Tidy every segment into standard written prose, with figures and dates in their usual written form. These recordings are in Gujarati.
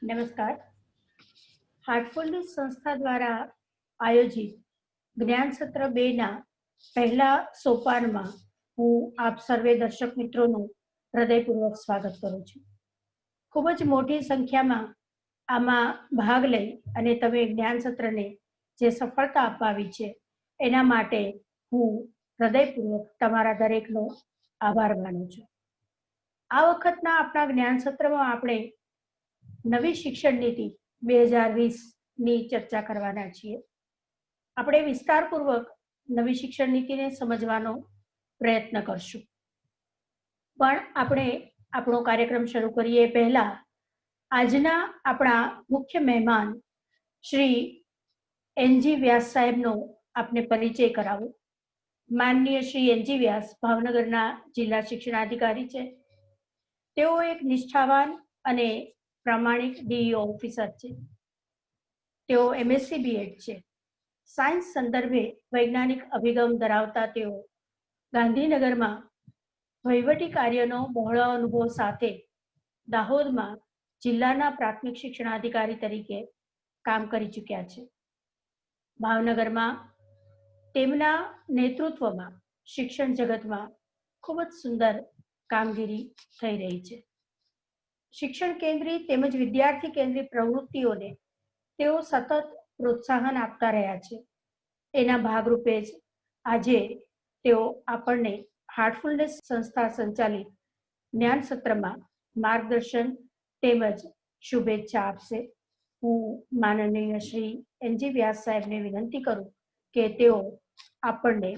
નમસ્કાર. હાર્ટફુલનેસ સંસ્થા દ્વારા આયોજિત જ્ઞાન સત્ર 2ના પહેલા સોપાનમાં હું આપ સર્વે દર્શક મિત્રોનું હૃદયપૂર્વક સ્વાગત કરું છું. ખૂબ જ મોટી સંખ્યામાં આમાં ભાગ લઈ અને તમે જ્ઞાન સત્રને જે સફળતા અપાવી છે એના માટે હું હૃદયપૂર્વક તમારા દરેકનો આભાર માનું છું. આ વખતના આપણા જ્ઞાન સત્રમાં આપણે નવી શિક્ષણ નીતિ 2020ની ચર્ચા કરવાના છીએ. આપણે વિસ્તારપૂર્વક નવી શિક્ષણ નીતિને સમજવાનો પ્રયત્ન કરશું. પણ આપણે આપણો કાર્યક્રમ શરૂ કરીએ પહેલા આજના આપણા મુખ્ય મહેમાન શ્રી એનજી વ્યાસ સાહેબનો આપને પરિચય કરાવું. માનનીય શ્રી એનજી વ્યાસ ભાવનગરના જિલ્લા શિક્ષણાધિકારી છે. તેઓ એક નિષ્ઠાવાન અને પ્રામાણિક ડીઈઓ ઓફિસર છે. તેઓ એમએસસી બીએડ છે. સાયન્સ સંદર્ભે વૈજ્ઞાનિક અભિગમ ધરાવતા તેઓ ગાંધીનગરમાં વહીવટી કાર્યનો બહોળો અનુભવ સાથે દાહોદમાં જિલ્લાના પ્રાથમિક શિક્ષણાધિકારી તરીકે કામ કરી ચૂક્યા છે. ભાવનગરમાં તેમના નેતૃત્વમાં શિક્ષણ જગતમાં ખૂબ જ સુંદર કામગીરી થઈ રહી છે. શિક્ષણ કેન્દ્રિત તેમજ વિદ્યાર્થી કેન્દ્રિત પ્રવૃત્તિઓને તેઓ સતત પ્રોત્સાહન આપતા રહ્યા છે. એના ભાગરૂપે જ આજે તેઓ આપણને હાર્ટફુલનેસ સંસ્થા સંચાલિત જ્ઞાન સત્રમાં માર્ગદર્શન તેમજ શુભેચ્છા આપશે. હું માનનીય શ્રી એનજી વ્યાસ સાહેબને વિનંતી કરું કે તેઓ આપણને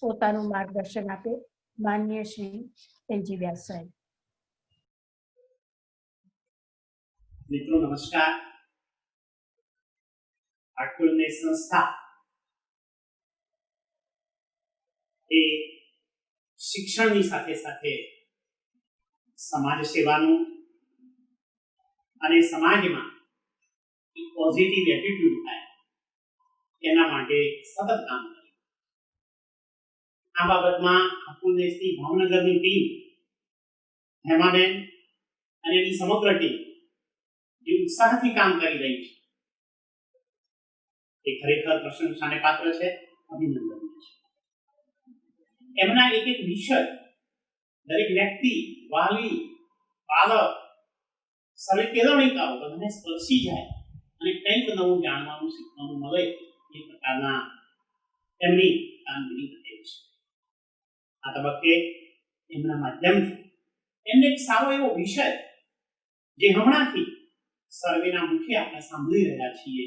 પોતાનું માર્ગદર્શન આપે. માનનીય શ્રી એનજી વ્યાસ સાહેબ. મિત્રો નમસ્કાર. હાર્ટફુલનેસ સંસ્થા એ શિક્ષણની સાથે સાથે સમાજ સેવાનું અને સમાજમાં એક પોઝિટિવ એટીટ્યુડ થાય એના માટે સતત કામ કરે. આ બાબતમાં હાર્ટફુલનેસની ભાવનગરની ટીમ, હેમાબેન અને એની સમગ્ર ટીમ જે ઉત્સાહથી કામ કરી રહી છે એ ખરેખર પ્રશંસાને પાત્ર છે, અભિનંદનીય છે. એમના એક એક વિષય દરેક વ્યક્તિ, વાલી, પાલક, સર્વે કેળવણીકારો બધાને સ્પર્શી જાય અને કંઈક નવું જાણવાનું, શીખવાનું મળે એ પ્રકારના એમની કામગીરી કરે છે. આ તબક્કે એમના માધ્યમથી એમને એક સારો એવો વિષય જે હમણાંથી સર્વેના મુખે આપણે સાંભળી રહ્યા છીએ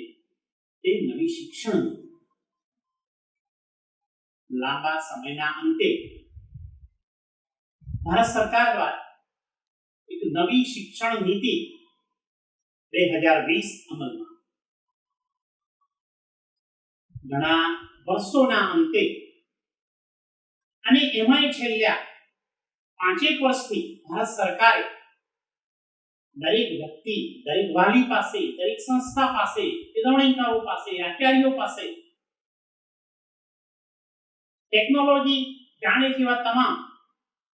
તે નવી શિક્ષણ લાંબા સમયના અંતે ભારત સરકાર દ્વારા એક નવી શિક્ષણ નીતિ 2020 અમલમાં ઘણા વર્ષોના અંતે અને એમાંય છેલ્લા 5 વર્ષથી ભારત સરકારે દરેક વ્યક્તિ, દરેક વાલી પાસે, દરેક સંસ્થા પાસે, કેળવણીકારો પાસે, આચાર્યો પાસે ટેકનોલોજી જાણે જેવા તમામ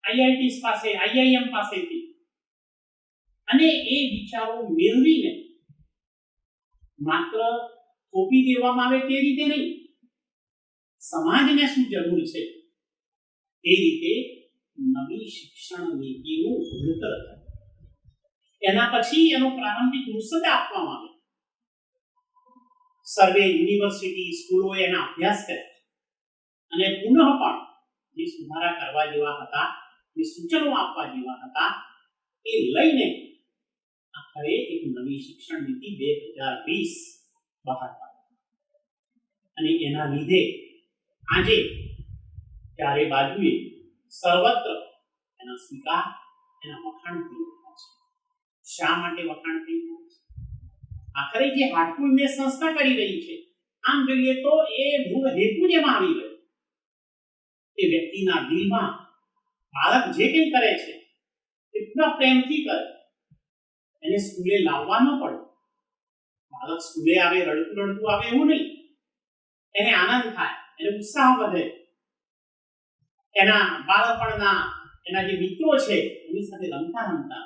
આઈઆઈટીસ પાસે, આઈઆઈએમ પાસેથી અને એ વિચારો મેળવીને માત્ર થોપી દેવામાં આવે તે રીતે નહીં, સમાજને શું જરૂર છે એ રીતે નવી શિક્ષણ નીતિનું ઘડતર થાય. એના પછી એનો પ્રારંભિક મુસદ્દા આપવામાં આવે. સર્વે યુનિવર્સિટી, સ્કૂલો એના અભ્યાસ કરે અને પુનઃ પણ જે સુધારા કરવા જેવા હતા, જે સૂચનો આપવા જેવા હતા એ લઈને આખરે એક નવી શિક્ષણ નીતિ 2020 બહાર પાડી. અને એના લીધે આજે ચારે બાજુએ સર્વત્ર એના સ્વીકાર, એના વખાણ થઈ રહ્યા છે. શા માટે વખાણ થઈ રહ્યા છે? આખરે જે હાર્ટફુલનેસ સંસ્થા કરી રહી છે, આમ જોઈએ તો એ મૂળ હેતુ જેમાં આવી ગયો. એ વ્યક્તિના દિલમાં બાળક જે કંઈ કરે છે એટલા પ્રેમથી કરે. એને સ્કૂલે લાવવા ન પડે. બાળક સ્કૂલે આવે રડતું રડતું આવે એવું નહીં. એને આનંદ થાય, એને ઉત્સાહ વધે. એના બાળપણના એના જે મિત્રો છે એની સાથે રમતા રમતા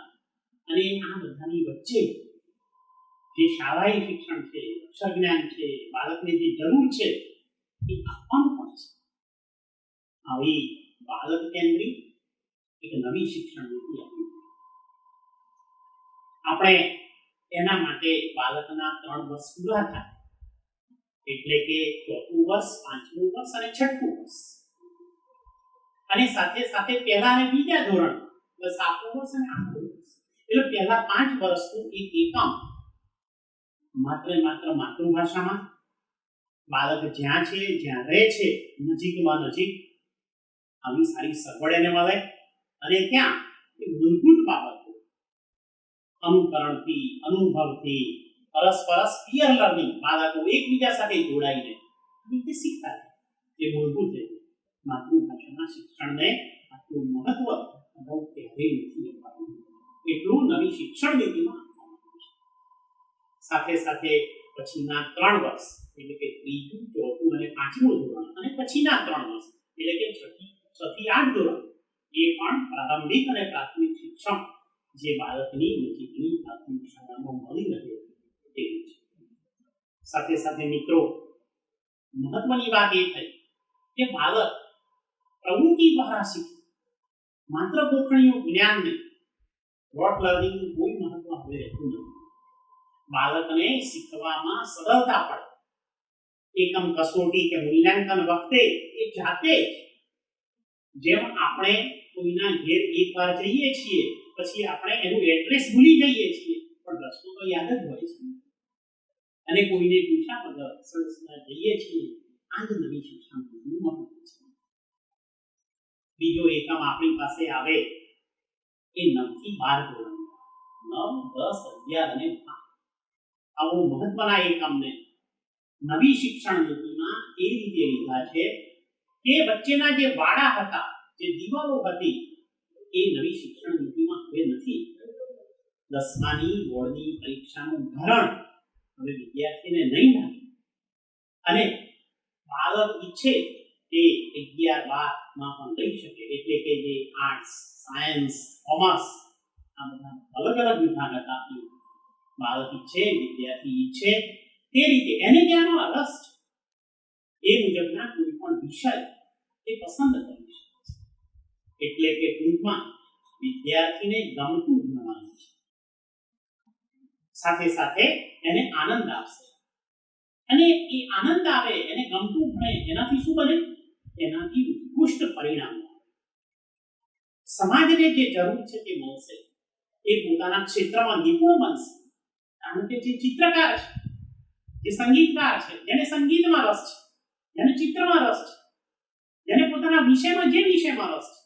અને આ બધાની વચ્ચે જે શાળાઈ શિક્ષણ છે, અક્ષર જ્ઞાન છે, બાળકને જે જરૂર છે એ આપવાનું પણ છે. આવી બાળક કેન્દ્રિત એક નવી શિક્ષણ નીતિ આપી. આપણે એના માટે બાળકના 3 વર્ષ પૂરા થાય એટલે કે 4થું વર્ષ, 5મું વર્ષ અને 6થું વર્ષ, અને સાથે સાથે પહેલા અને બીજા ધોરણ 7મું વર્ષ અને 8મું વર્ષ, એટલે પહેલા 5 વર્ષનું એક એકમ માત્ર માતૃભાષામાં બાળક જ્યાં છે, જ્યાં રહે છે, નજીકમાં નજીક આવી સારી સગવડ એને મળે, અને ત્યાં મૂળભૂત બાબતો અનુકરણથી, અનુભવથી, પરસ્પરસ પિયર લર્નિંગ, બાળકો એકબીજા સાથે જોડાઈને રીતે શીખતા રહે. એ મૂળભૂત રીતે માતૃભાષાના શિક્ષણને આટલું મહત્વ અગાઉ ક્યારેય નથી અપાયું એટલું નવી શિક્ષણ નીતિમાં આપવામાં આવ્યું છે. સાથે સાથે પછીના 3 વર્ષ એટલે કે 3જું, 4થું અને 5મું ધોરણ, અને પછીના 3 વર્ષ એટલે કે 6 થી 8 ધોરણ, એ પણ પ્રારંભિક અને પ્રાથમિક શિક્ષણ જે બાળકની નજીકની પ્રાથમિક શાળામાં મળી રહે તેવું છે. સાથે સાથે મિત્રો, મહત્વની વાત એ થઈ કે બાળક પ્રવૃત્તિ દ્વારા શીખે, માત્ર ગોખણીયું જ્ઞાન નહીં. રોટ લર્નિંગનું કોઈ મહત્વ હવે રહેતું નથી. બાળકને શીખવામાં સરળતા પડે. એકમ કસોટી કે મૂલ્યાંકન વખતે એ જાતે જ, જેમ આપણે કોઈના ઘેર એકવાર જઈએ છીએ પછી આપણે એનું એડ્રેસ ભૂલી જઈએ છીએ, પણ રસ્તો તો યાદ જ હોય છે, અને કોઈને પૂછ્યા વગર સરસમાં જઈએ છીએ. આ જ નવી શિક્ષણનું મહત્વ છે. બીજો એકમ આપણી પાસે આવે એ 9 થી 12 ધોરણ, 9, 10, 11 અને 12. આવો મહત્વના એકમને નવી શિક્ષણ નીતિમાં એ રીતે લીધા છે કે વચ્ચેના જે વાડા હતા, જે દિવાલો હતી, એ નવી શિક્ષણ નીતિમાં હવે નથી. 10માની બોર્ડની પરીક્ષાનું ધરણ હવે વિદ્યાર્થીને નહીં લાગે, અને બાળક ઈચ્છે તે 11-12માં પણ લઈ શકે. એટલે કે જે આર્ટ્સ, સાયન્સ, કોમર્સ આ બધા અલગ અલગ વિભાગ હતા, બાળક ઈચ્છે, વિદ્યાર્થી ઈચ્છે તે રીતે એને જ્યાંનો રસ છે એ મુજબના કોઈ પણ વિષય એ પસંદ કરી શકે છે. એટલે કે ટૂંકમાં વિદ્યાર્થીને ગમતું ભણવાનું છે, સાથે સાથે એને આનંદ આવશે, અને એ આનંદ આવે, એને ગમતું ભણે, એનાથી શું બને? એનાથી ઉત્કૃષ્ટ પરિણામ આવે. સમાજને જે જરૂર છે તે મળશે. એ પોતાના ક્ષેત્રમાં નિપુણ બનશે. કારણ કે જે ચિત્રકાર છે, જે સંગીતકાર છે, જેને સંગીતમાં રસ છે, જેને ચિત્રમાં રસ છે, જેને પોતાના વિષયમાં જે વિષયમાં રસ છે,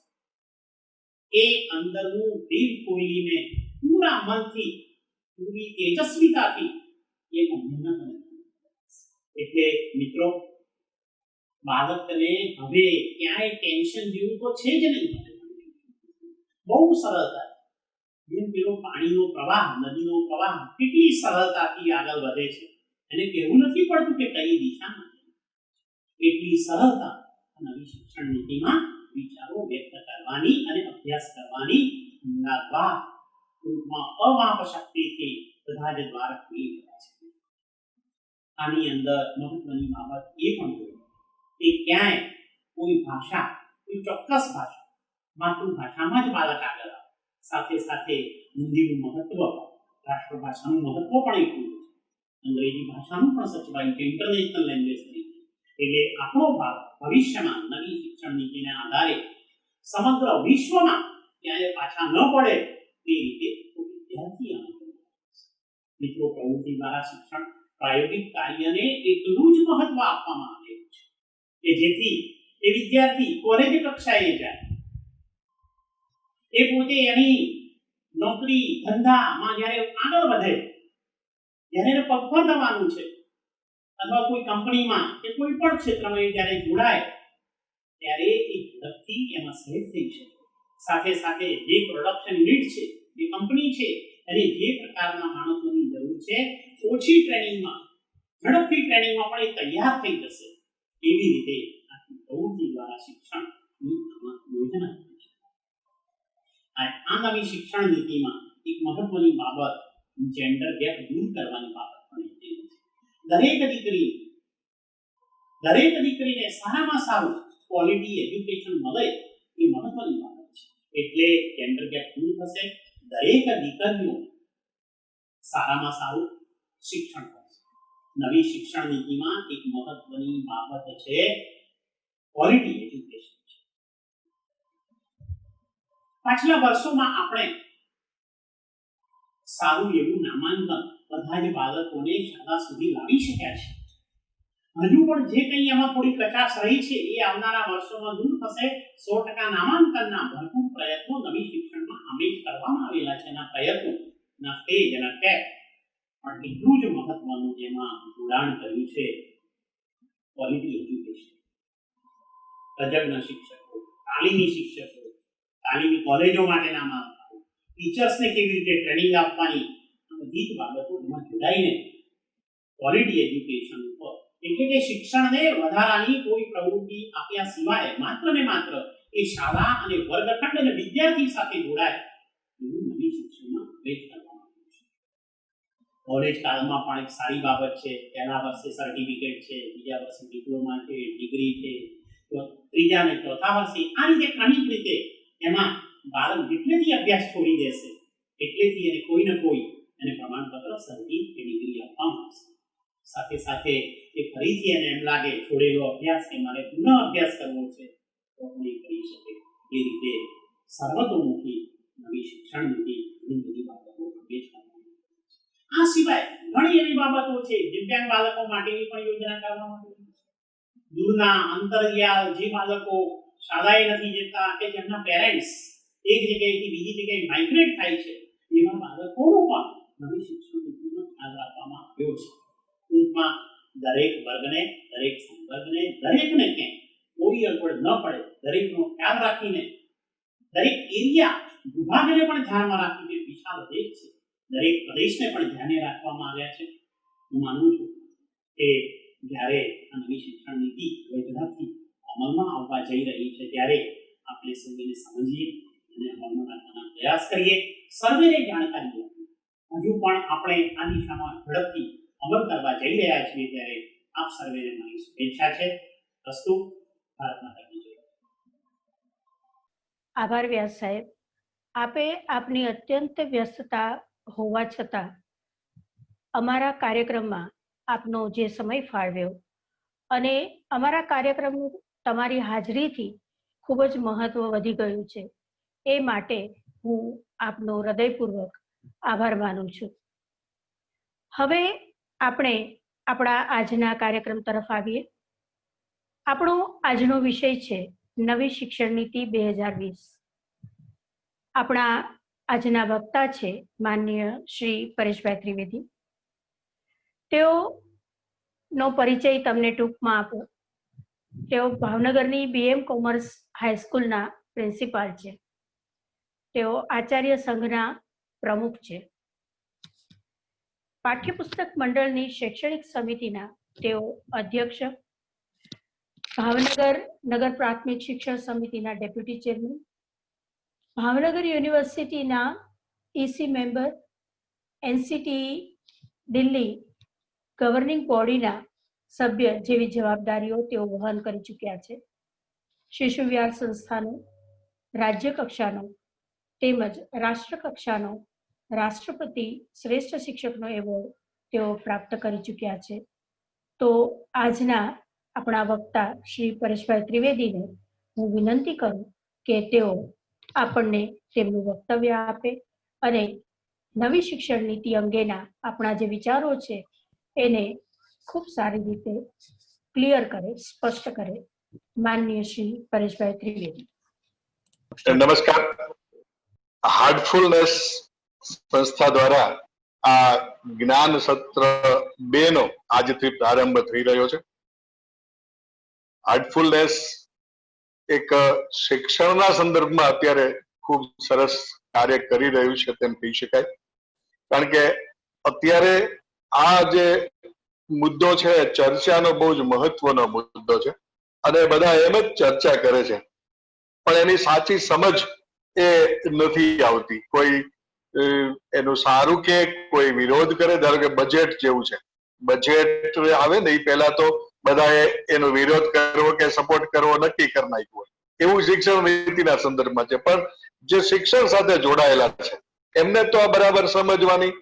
એ અંદરનું દિલ ખોલીને પૂરા મનથી, પૂરી તેજસ્વીતાથી એ મહેનત કરે. એટલે મિત્રો, બાળકને હવે ક્યાંય ટેન્શન જેવું તો છે જ નહીં. બહુ સરળતા, જેમ પેલો પાણીનો પ્રવાહ, નદીનો પ્રવાહ કેટલી સરળતાથી આગળ વધે છે, એને કહેવું નથી પડતું કે કઈ દિશામાં. એટલી સરળતા નવી શિક્ષણ નીતિમાં વિચારો વ્યક્ત કરવાની અને અભ્યાસ કરવાની અમાપ શક્તિથી બધા જ દ્વાર ખુલી ગયા છે. આની અંદર મહત્વની બાબત એ પણ જોઈ કે ક્યાંય કોઈ ભાષા, કોઈ ચોક્કસ ભાષા, માતૃભાષામાં જ બાળક આગળ આવે. સાથે સાથે હિન્દીનું મહત્વ, રાષ્ટ્રભાષાનું મહત્વ પણ એટલું છે. અંગ્રેજી ભાષાનું પણ સચવાયું છે ઇન્ટરનેશનલ લેંગ્વેજ તરીકે. એટલે આપણો ભારત ભવિષ્યમાં નવી શિક્ષણ નીતિના આધારે સમગ્ર વિશ્વમાં ક્યાંય પાછા ન પડે તે રીતે વિદ્યાર્થી મિત્રો, પ્રવૃત્તિ દ્વારા શિક્ષણ પ્રાયોગિક કાર્યને એટલું જ મહત્વ આપવામાં આવ્યું છે કે જેથી એ વિદ્યાર્થી કોલેજ કક્ષાએ જાય, એ પોતે એની નોકરી ધંધામાં જ્યારે આગળ વધે, જ્યારે એને પગભર થવાનું છે, અથવા કોઈ કંપનીમાં કે કોઈ પણ ક્ષેત્રમાં જ્યારે જોડાય ત્યારે એ ઝડપથી એમાં સહેજ થઈ શકે. સાથે સાથે જે પ્રોડક્શન યુનિટ છે, જે કંપની છે, અને જે પ્રકારના માણસોની જરૂર છે, ઓછી ટ્રેનિંગમાં, ઝડપથી ટ્રેનિંગમાં પણ એ તૈયાર થઈ જશે. એવી રીતે આખી પ્રવૃત્તિ દ્વારા શિક્ષણની યોજના છે. આ નવી શિક્ષણ નીતિમાં એક મહત્વની બાબત જેન્ડર ગેપ દૂર કરવાની બાબત પણ એટલી દરેક દીકરીને સારામાં સારું ક્વોલિટી એજ્યુકેશન મળે એ મહત્વની બાબત છે. એટલે જેન્ડર ગેપ દૂર થશે, દરેક દીકરીઓ સારામાં સારું શિક્ષણ કરશે. નવી શિક્ષણ નીતિમાં એક મહત્વની બાબત છે ક્વોલિટી એજ્યુકેશન. પાછલા વર્ષોમાં આપણે સારું એવું નામાંકન બધા જ બાળકોને શાળા સુધી લાવી શક્યા છે. હજુ પણ જે કંઈ એમાં થોડી કચાશ રહી છે એ આવનારા વર્ષોમાં દૂર થશે. 100% નામાંકનના ભરપૂર પ્રયત્નો નવી શિક્ષણમાં અમે જ કરવામાં આવેલા છે. એના પ્રયત્નોના તેજ અને ટેપ પણ એટલું જ મહત્વનું જેમાં જોડાણ કર્યું છે ક્વોલિટી એજ્યુકેશન. તજજ્ઞ શિક્ષકો, તાલીમી શિક્ષકો, તાલીમી કોલેજો માટેના માળખાઓ, ટીચર્સને કેવી રીતે ટ્રેનિંગ આપવાની, આ બધી જ બાબતો એમાં જોડાઈને ક્વોલિટી એજ્યુકેશન ઉપર, એટલે કે શિક્ષણને વધારાની કોઈ પ્રવૃત્તિ આપ્યા સિવાય માત્ર ને માત્ર એ શાળા અને વર્ગખંડ અને વિદ્યાર્થી સાથે જોડાય એવું નવી શિક્ષણમાં પ્રવેશ કરવામાં આવ્યું છે. કોલેજ કાળમાં પણ એક સારી બાબત છે. પહેલા વર્ષે સર્ટિફિકેટ છે, બીજા વર્ષે ડિપ્લોમા છે, ડિગ્રી છે, ત્રીજા અને ચોથા વર્ષે આ રીતે ક્રમિક રીતે એમાં બાળક જેટલેથી અભ્યાસ છોડી દેશે એટલેથી એને કોઈ ને કોઈ એને પ્રમાણપત્ર, સર્ટિ કે ડિગ્રી આપવામાં આવશે. સાથે સાથે એ ફરીથી એને એમ લાગે છોડેલો અભ્યાસ કે મારે પુનઃ અભ્યાસ કરવો છે તો પણ એ કરી શકે. એ રીતે સર્વતોમુખી નવી શિક્ષણ નીતિ ઘણી બધી બાબતો પ્રવેશ કરવામાં આવે છે. આ સિવાય ઘણી એવી બાબતો છે. દિવ્યાંગ બાળકો માટેની પણ યોજના કરવામાં આવી છે. દૂરના અંતરિયાળ જે બાળકો શાળાએ નથી જતા કે જેમના પેરેન્ટ્સ એક જગ્યાએથી બીજી જગ્યાએ માઇગ્રેટ થાય છે એવા બાળકોનો પણ નવી શિક્ષણ નીતિનો ખ્યાલ રાખવામાં આવ્યો છે. ટૂંકમાં દરેક વર્ગને, દરેક સંવર્ગને, દરેકને ક્યાંય કોઈ અગવડ ન પડે દરેકનો ખ્યાલ રાખીને દરેક એરિયા વિભાગને પણ ધ્યાનમાં રાખીને વિશાળ દેશ છે, દરેક પ્રદેશને પણ ધ્યાને રાખવામાં આવ્યા છે. હું માનું છું કે જ્યારે આ નવી શિક્ષણ નીતિ હવે ઝડપથી અમલમાં આવવા જઈ રહી છે ત્યારે આપણે સૌને સમજીએ અને અમલમાં રાખવાના પ્રયાસ કરીએ. સર્વેને જાણકારી આપીએ. હજુ પણ આપણે આ દિશામાં ઝડપથી અમલ કરવા જઈ રહ્યા છીએ ત્યારે આપ સર્વેને મારી શુભેચ્છા છે. અસ્તુ. ભારત માતા કી જય. આભાર વ્યાસ સાહેબ. આપે આપની અત્યંત વ્યસ્તતા હોવા છતાં અમારા કાર્યક્રમમાં આપનો જે સમય ફાળવ્યો અને અમારા કાર્યક્રમનું તમારી હાજરીથી ખૂબ જ મહત્વ વધી ગયું છે એ માટે હું આપનો હૃદયપૂર્વક આભાર માનું છું. હવે આપણે આપણા આજના કાર્યક્રમ તરફ આવીએ. આપણો આજનો વિષય છે નવી શિક્ષણ નીતિ 2020. આપણા આજના વક્તા છે માનનીય શ્રી પરેશભાઈ ત્રિવેદી. તેઓનો પરિચય તમને ટૂંકમાં આપો. તેઓ ભાવનગરની BM કોમર્સ હાઈસ્કૂલના પ્રિન્સિપાલ છે. તેઓ આચાર્ય સંઘના પ્રમુખ છે. પાઠ્યપુસ્તક મંડળની શૈક્ષણિક સમિતિના તેઓ અધ્યક્ષ, ભાવનગર નગર પ્રાથમિક શિક્ષણ સમિતિના ડેપ્યુટી ચેરમેન, ભાવનગર યુનિવર્સિટીના EC member, NCTE Delhi governing બોડીના સભ્ય જેવી જવાબદારીઓ તેઓ વહન કરી ચૂક્યા છે. શિશુ વિહાર સંસ્થાનો રાજ્ય કક્ષાનો તેમજ રાષ્ટ્ર કક્ષાનો રાષ્ટ્રપતિ શ્રેષ્ઠ શિક્ષકનો એવોર્ડ તેઓ પ્રાપ્ત કરી ચૂક્યા છે. તો આજના આપણા વક્તા શ્રી પરેશભાઈ ત્રિવેદીને હું વિનંતી કરું કે તેઓ આપણને તેમનું વક્તવ્ય આપે અને નવી શિક્ષણ નીતિ અંગેના આપણા જે વિચારો છે એને ખૂબ સારી રીતે ક્લિયર કરે, સ્પષ્ટ કરે. માનનીય શ્રી પરેશભાઈ ત્રિવેદી. નમસ્કાર. હાર્ટફુલનેસ સંસ્થા દ્વારા આ જ્ઞાન સત્ર 2 નો આજથી પ્રારંભ થઈ રહ્યો છે. હાર્ટફુલનેસ એક શિક્ષણના સંદર્ભમાં અત્યારે ખૂબ સરસ કાર્ય કરી રહ્યું છે તેમ કહી શકાય. કારણ કે અત્યારે આ જે મુદ્દો છે ચર્ચાનો બહુ જ મહત્વનો મુદ્દો છે અને બધા એમ જ ચર્ચા કરે છે પણ એની સાચી સમજ એ નથી આવતી. કોઈ એનું સારું કે કોઈ વિરોધ કરે. ધારો કે બજેટ જેવું છે, બજેટ આવે ને એ પહેલા તો બધાએ એનો વિરોધ કરવો કે સપોર્ટ કરવો નક્કી કરી નાખ્યું હોય, એવું શિક્ષણ નીતિના સંદર્ભમાં છે. પણ જે શિક્ષણ સાથે જોડાયેલા છે એમને તો આ બરાબર સમજવાની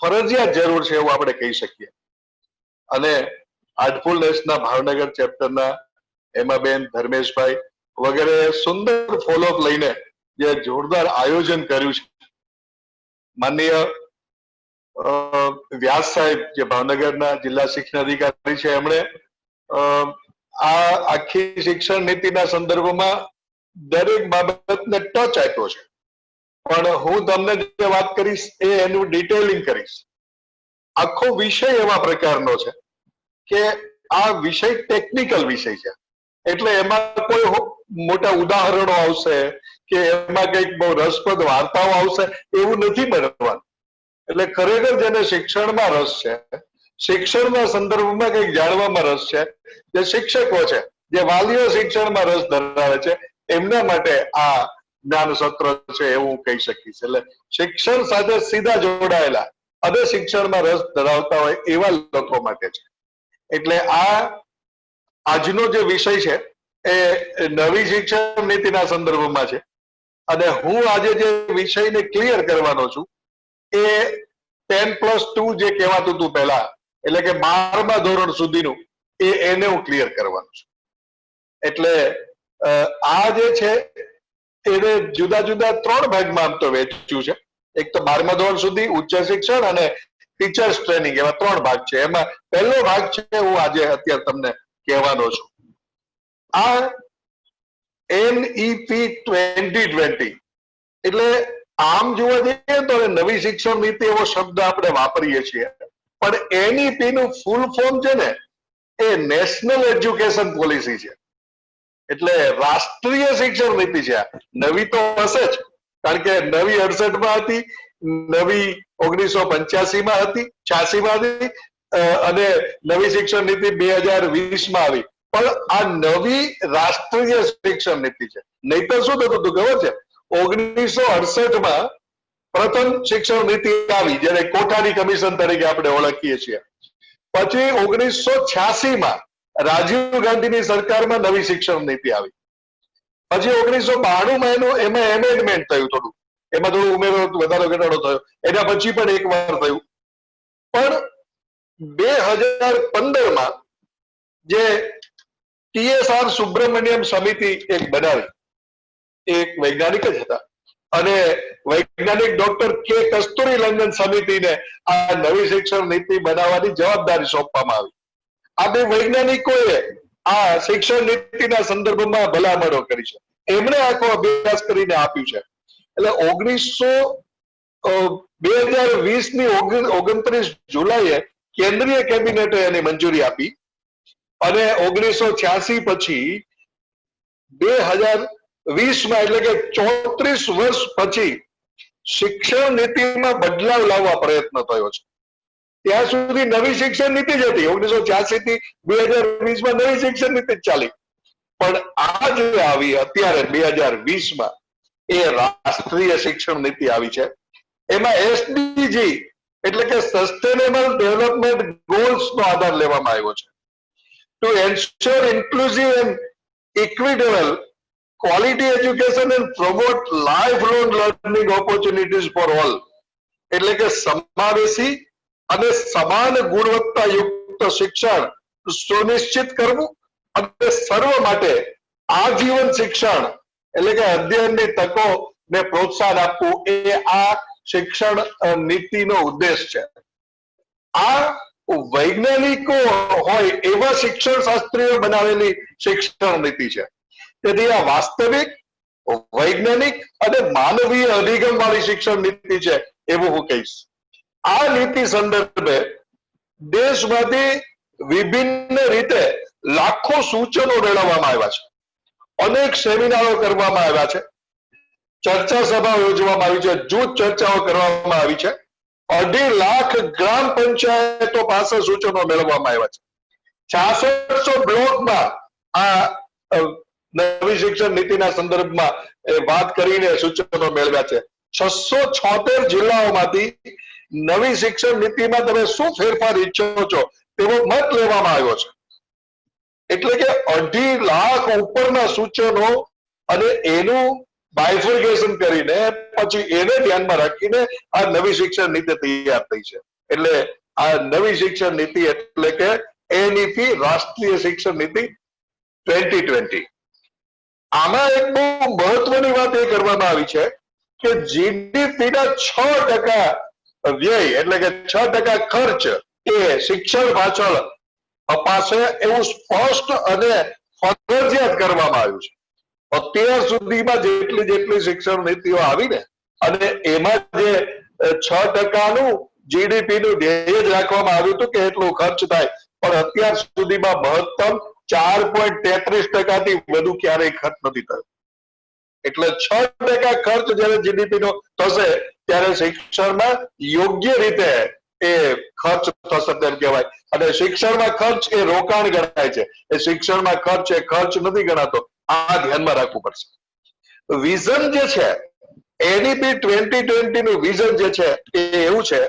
ફરજિયાત જરૂર છે એવું આપણે કહી શકીએ. અને આર્ટફુલનેસના ભાવનગર ચેપ્ટરના હેમાબેન, ધર્મેશભાઈ વગેરે સુંદર ફોલોઅપ લઈને જે જોરદાર આયોજન કર્યું છે. માનનીય વ્યાસ સાહેબ જે ભાવનગરના જિલ્લા શિક્ષણ અધિકારી છે, એમણે આ આખી શિક્ષણ નીતિના સંદર્ભમાં દરેક બાબતને ટચ આપ્યો છે. પણ હું તમને જે વાત કરીશ એ એનું ડિટેલિંગ કરીશ. આખો વિષય એવા પ્રકારનો છે કે આ વિષય ટેકનિકલ વિષય છે, એટલે એમાં કોઈ મોટા ઉદાહરણો આવશે કે એમાં કંઈક બહુ રસપ્રદ વાર્તાઓ આવશે એવું નથી બનવાનું. એટલે ખરેખર જેને શિક્ષણમાં રસ છે, શિક્ષણના સંદર્ભમાં કંઈક જાણવામાં રસ છે, જે શિક્ષકો છે, જે વાલીઓ શિક્ષણમાં રસ ધરાવે છે, એમના માટે આ જ્ઞાન સત્ર છે એવું કહી શકીશ. એટલે શિક્ષણ સાથે સીધા જોડાયેલા અને શિક્ષણમાં રસ ધરાવતા હોય એવા લોકો માટે છે. એટલે આજનો જે વિષય છે એ નવી શિક્ષણ નીતિના સંદર્ભમાં છે. અને હું આજે જે વિષયને ક્લિયર કરવાનો છું એ 10+2 જે કહેવાતું હતું પહેલા, એટલે કે 12મા ધોરણ સુધીનું, એને હું ક્લિયર કરવાનો છું. એટલે આ જે છે એને જુદા જુદા 3 ભાગમાં આમ તો વહેંચ્યું છે. એક તો 12મા ધોરણ સુધી ઉચ્ચ શિક્ષણ અને ટીચર્સ ટ્રેનિંગ, એવા 3 ભાગ છે. એમાં પહેલો ભાગ છે હું આજે અત્યારે તમને કહેવાનો છું. આ NEP 2020 એટલે આમ જોવા જઈએ તો નવી શિક્ષણ નીતિ એવો શબ્દ આપણે વાપરીએ છીએ, પણ NEP નું ફૂલ ફોર્મ છે ને એ નેશનલ એજ્યુકેશન પોલિસી છે. એટલે રાષ્ટ્રીય શિક્ષણ નીતિ છે. નવી તો હશે જ, કારણ કે નવી 68માં હતી, નવી 1985માં હતી, 86માં હતી, અને નવી શિક્ષણ નીતિ 2020માં આવી. પણ આ નવી રાષ્ટ્રીય શિક્ષણ નીતિ છે. નહીતર શું થતું હતું ખબર છે? 1968માં પ્રથમ શિક્ષણ નીતિ આવી, જેને કોઠારી કમિશન તરીકે આપણે ઓળખીએ છીએ. પછી 1986માં રાજીવ ગાંધીની સરકારમાં નવી શિક્ષણ નીતિ આવી. પછી 1992માં એમાં એમેન્ડમેન્ટ થયું, એમાં થોડું ઉમેરો વધારો ઘટાડો થયો. એના પછી પણ એક વાર થયું. પણ 2015માં જે TSR સુબ્રમણ્યમ સમિતિ એક બનાવી, એક વૈજ્ઞાનિક જ હતા, અને વૈજ્ઞાનિક ડોક્ટર કે કસ્તુરીરંગન સમિતિને આ નવી શિક્ષણ નીતિ બનાવવાની જવાબદારી સોંપવામાં આવી. આ બે વૈજ્ઞાનિકોએ આ શિક્ષણ નીતિના સંદર્ભમાં ભલામણો કરી છે. એમણે આખો અભ્યાસ કરીને આપ્યું છે. એટલે 2020ની 29 જુલાઈએ કેન્દ્રીય કેબિનેટે એની મંજૂરી આપી, અને 1986 પછી 2020માં એટલે કે 34 વર્ષ પછી શિક્ષણ નીતિમાં બદલાવ લાવવા પ્રયત્ન થયો છે. ત્યાં સુધી નવી શિક્ષણ નીતિ જ હતી. 1986 થી 2020માં નવી શિક્ષણ નીતિ જ ચાલી. પણ આ જે આવી અત્યારે 2020માં એ રાષ્ટ્રીય શિક્ષણ નીતિ આવી છે. એમાં SDG એટલે કે સસ્ટેનેબલ ડેવલપમેન્ટ ગોલ્સ નો આધાર લેવામાં આવ્યો છે. Two ensure inclusive and equitable quality education and promote life long learning opportunities for all, એટલે કે સમાવેશી અને સમાન ગુણવત્તાયુક્ત શિક્ષણ સુનિશ્ચિત કરવું અને સર્વ માટે આજીવન શિક્ષણ એટલે કે અધ્યયનની તકો ને પ્રોત્સાહન આપવું એ આ શિક્ષણ નીતિનો ઉદ્દેશ છે. આ વૈજ્ઞાનિકો હોય એવા શિક્ષણ શાસ્ત્રીઓ બનાવેલી શિક્ષણ નીતિ છે. તેથી આ વાસ્તવિક, વૈજ્ઞાનિક અને માનવીય અધિગમ વાળી શિક્ષણ નીતિ છે એવું હું કહીશ. આ નીતિ સંદર્ભે દેશમાંથી વિભિન્ન રીતે લાખો સૂચનો મેળવવામાં આવ્યા છે. અનેક સેમિનારો કરવામાં આવ્યા છે, ચર્ચા સભા યોજવામાં આવી છે, જૂથ ચર્ચાઓ કરવામાં આવી છે. 2.5 લાખ ગ્રામ પંચાયતો પાસે સૂચનો મેળવવામાં આવ્યા છે. 6600 બ્લોકમાં આ નવી શિક્ષણ નીતિના સંદર્ભમાં વાત કરીને સૂચનો મેળવ્યા છે. 676 જિલ્લાઓમાંથી નવી શિક્ષણ નીતિમાં તમે શું ફેરફાર ઈચ્છો છો તેવો મત લેવામાં આવ્યો છે. એટલે કે 2.5 લાખ ઉપરના સૂચનો અને એનું બાયફર્ગેશન કરીને પછી એને ધ્યાનમાં રાખીને આ નવી શિક્ષણ નીતિ તૈયાર થઈ છે. એટલે આ નવી શિક્ષણ નીતિ એટલે કે એનઈપી, રાષ્ટ્રીય શિક્ષણ નીતિ 2020. આમાં એક બહુ મહત્વની વાત એ કરવામાં આવી છે કે જીડીપી ના 6% વ્યય એટલે કે 6% ખર્ચ એ શિક્ષણ પાછળ અપાશે એવું સ્પષ્ટ અને ફરજિયાત કરવામાં આવ્યું છે. અત્યાર સુધીમાં જેટલી શિક્ષણ નીતિઓ આવીને અને એમાં જે 6%નું જીડીપી નું ધ્યેય જ રાખવામાં આવ્યું હતું કે એટલું ખર્ચ થાય, પણ અત્યાર સુધીમાં મહત્તમ 4.33% થી વધુ ક્યારેય ખર્ચ નથી થયો. એટલે 6% ખર્ચ જયારે જીડીપી નો થશે ત્યારે શિક્ષણમાં યોગ્ય રીતે એ ખર્ચ થશે તેમ કહેવાય. અને શિક્ષણમાં ખર્ચ એ રોકાણ ગણાય છે, એ શિક્ષણમાં ખર્ચ એ ખર્ચ નથી ગણાતો. આ ધ્યાનમાં રાખવું પડશે. વિઝન જે છે એનઈપી 2020 નું વિઝન જે છે એ એવું છે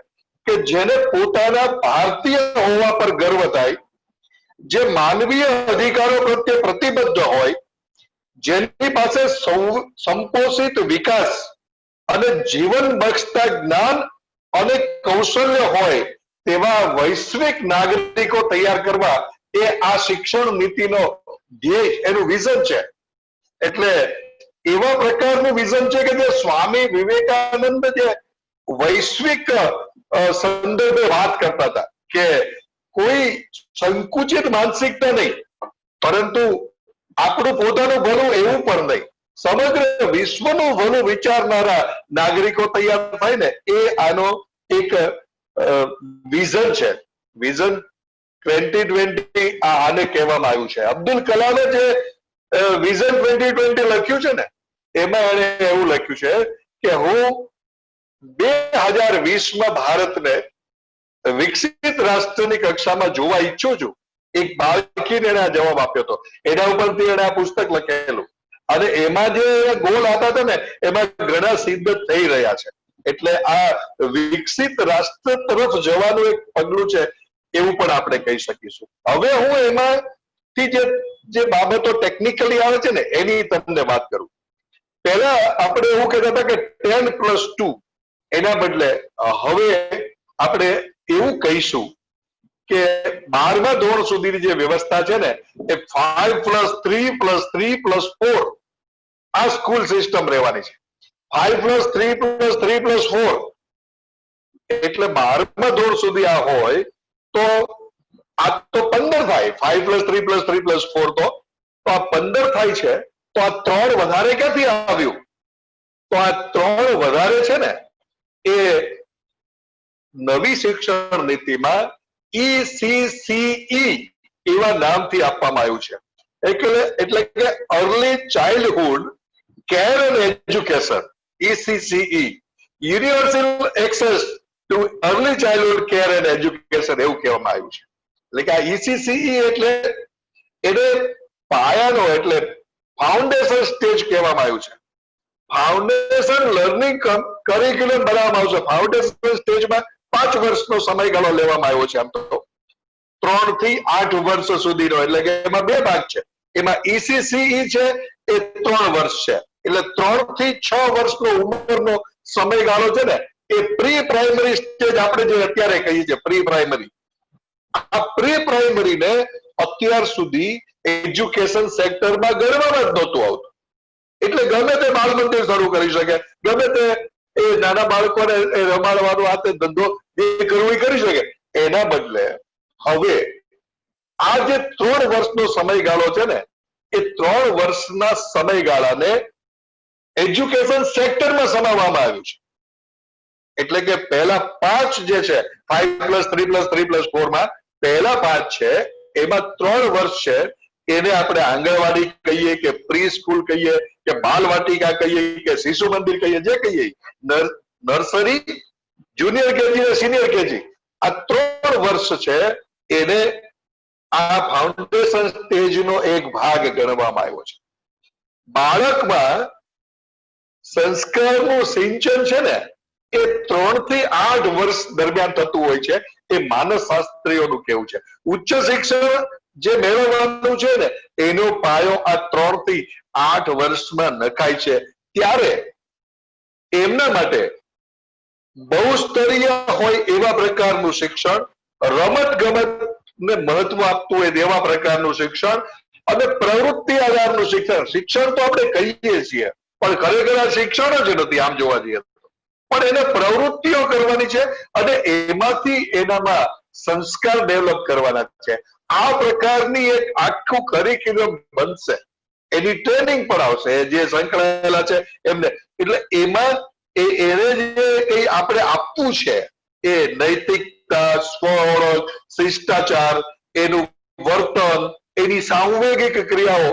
કે જેને પોતાના ભારતીય હોવા પર ગર્વ થાય, જે માનવીય અધિકારો પ્રત્યે પ્રતિબદ્ધ હોય, જેની પાસે સંપોષિત વિકાસ અને જીવન બક્ષતા જ્ઞાન અને કૌશલ્ય હોય તેવા વૈશ્વિક નાગરિકો તૈયાર કરવા એ આ શિક્ષણ નીતિનો ધ્યેય, એનું વિઝન છે. એટલે એવા પ્રકારનું વિઝન છે કે જે સ્વામી વિવેકાનંદ જે વૈશ્વિક સંદર્ભે વાત કરતા હતા કે કોઈ સંકુચિત માનસિકતા નહીં, પરંતુ આપણું પોતાનું ભલું એવું પણ નહીં, સમગ્ર વિશ્વનું ભલું વિચારનારા નાગરિકો તૈયાર થાય ને એ આનો એક વિઝન છે. વિઝન 2020 આને કહેવામાં આવ્યું છે. અબ્દુલ કલામે જે વિઝન 2020 લખ્યું છે ને એમાં એને એવું લખ્યું છે કે હું 2020માં ભારતને વિકસિત રાષ્ટ્રની કક્ષામાં જોવા ઈચ્છું છું. એક બાળકીને એને જવાબ આપ્યો હતો, એના ઉપરથી એને આ પુસ્તક લખેલું અને એમાં જે ગોલ હતા હતા ને એમાં ઘણા સિદ્ધ થઈ રહ્યા છે. એટલે આ વિકસિત રાષ્ટ્ર તરફ જવાનું એક પગલું છે એવું પણ આપણે કહી શકીશું. હવે હું એમાંથી જે બાબતો ટેકનિકલી આવે છે ને એની તમને વાત કરું. પહેલા આપણે એવું કહેતા હતા કે 10+2, એના બદલે હવે આપણે એવું કહીશું કે 12મા ધોરણ સુધીની જે વ્યવસ્થા છે ને એ 5+3+3+4 આ સ્કૂલ સિસ્ટમ રહેવાની છે. 5+3+3+4 એટલે 12મા ધોરણ સુધી આ હોય તો આ તો 15 થાય. 5+3+3+4 તો આ 15 થાય છે. તો આ 3 વધારે ક્યાંથી આવ્યું? તો આ 3 વધારે છે ને એ નવી શિક્ષણ નીતિમાં ECCE એવા નામથી આપવામાં આવ્યું છે. એટલે કે early childhood care and education, ECCE, universal access two early childhood care and education એવું કહેવામાં આવ્યું છે. એટલે કે આ ECCE એટલે એને પાયાનો એટલે ફાઉન્ડેશન સ્ટેજ કહેવામાં આવ્યું છે. ફાઉન્ડેશન લર્નિંગ કરિક્યુલમ બનાવવામાં આવશે. ફાઉન્ડેશન સ્ટેજમાં 5 વર્ષનો સમયગાળો લેવામાં આવ્યો છે. આમ તો 3 થી 8 વર્ષ સુધીનો, એટલે કે એમાં 2 ભાગ છે. એમાં ECCE છે એ 3 વર્ષ છે. એટલે 3 થી 6 વર્ષનો ઉંમરનો સમયગાળો છે ને એ પ્રી પ્રાઇમરી સ્ટેજ આપણે જે અત્યારે કહીએ છીએ પ્રી પ્રાઇમરી. આ પ્રી પ્રાઇમરીને અત્યાર સુધી એજ્યુકેશન સેક્ટરમાં ગણવામાં જ નહોતું આવતું. એટલે ગમે તે બાળ મંદિર શરૂ કરી શકે, ગમે તે એ નાના બાળકોને રમાડવાનો આ તે ધંધો એ કરવું એ કરી શકે. એના બદલે હવે આ જે 3 વર્ષનો સમયગાળો છે ને એ 3 વર્ષના સમયગાળાને એજ્યુકેશન સેક્ટરમાં સમાવવામાં આવ્યું છે. એટલે કે પહેલા 5 જે છે 5+3+3+4 માં પહેલા 5 છે એમાં 3 વર્ષ છે એને આપણે આંગણવાડી કહીએ કે પ્રી સ્કૂલ કહીએ કે બાલવાટિકા કહીએ કે શિશુ મંદિર કહીએ, જે કહીએ, નર્સરી, જુનિયર કેજી અને સિનિયર કેજી, આ 3 વર્ષ છે એને આ ફાઉન્ડેશન સ્ટેજનો એક ભાગ ગણવામાં આવ્યો છે. બાળકમાં સંસ્કારનું સિંચન છે ને એ 3 થી 8 વર્ષ દરમિયાન થતું હોય છે, એ માનસશાસ્ત્રીઓનું કહેવું છે. ઉચ્ચ શિક્ષણ જે મેળવવાનું છે ને એનો પાયો આ 3 થી 8 વર્ષમાં નખાય છે. ત્યારે એમના માટે બહુસ્તરીય હોય એવા પ્રકારનું શિક્ષણ, રમત ગમત ને મહત્વ આપતું હોય તેવા પ્રકારનું શિક્ષણ અને પ્રવૃત્તિ આધારનું શિક્ષણ. શિક્ષણ તો આપણે કહીએ છીએ પણ ખરેખર આ શિક્ષણ જ નથી આમ જોવા જઈએ તો. પણ એને પ્રવૃત્તિઓ કરવાની છે અને એમાંથી એનામાં સંસ્કાર ડેવલપ કરવાના છે. આ પ્રકારની એક આખું કરિક્યુલમ બનશે, એની ટ્રેનિંગ પણ આવશે જે સંકળાયેલા છે એમને. એટલે એમાં એને જે કઈ આપણે આપવું છે એ નૈતિકતા, સ્વ-ઓળખ, શિષ્ટાચાર, એનું વર્તન, એની સાંવેગિક ક્રિયાઓ,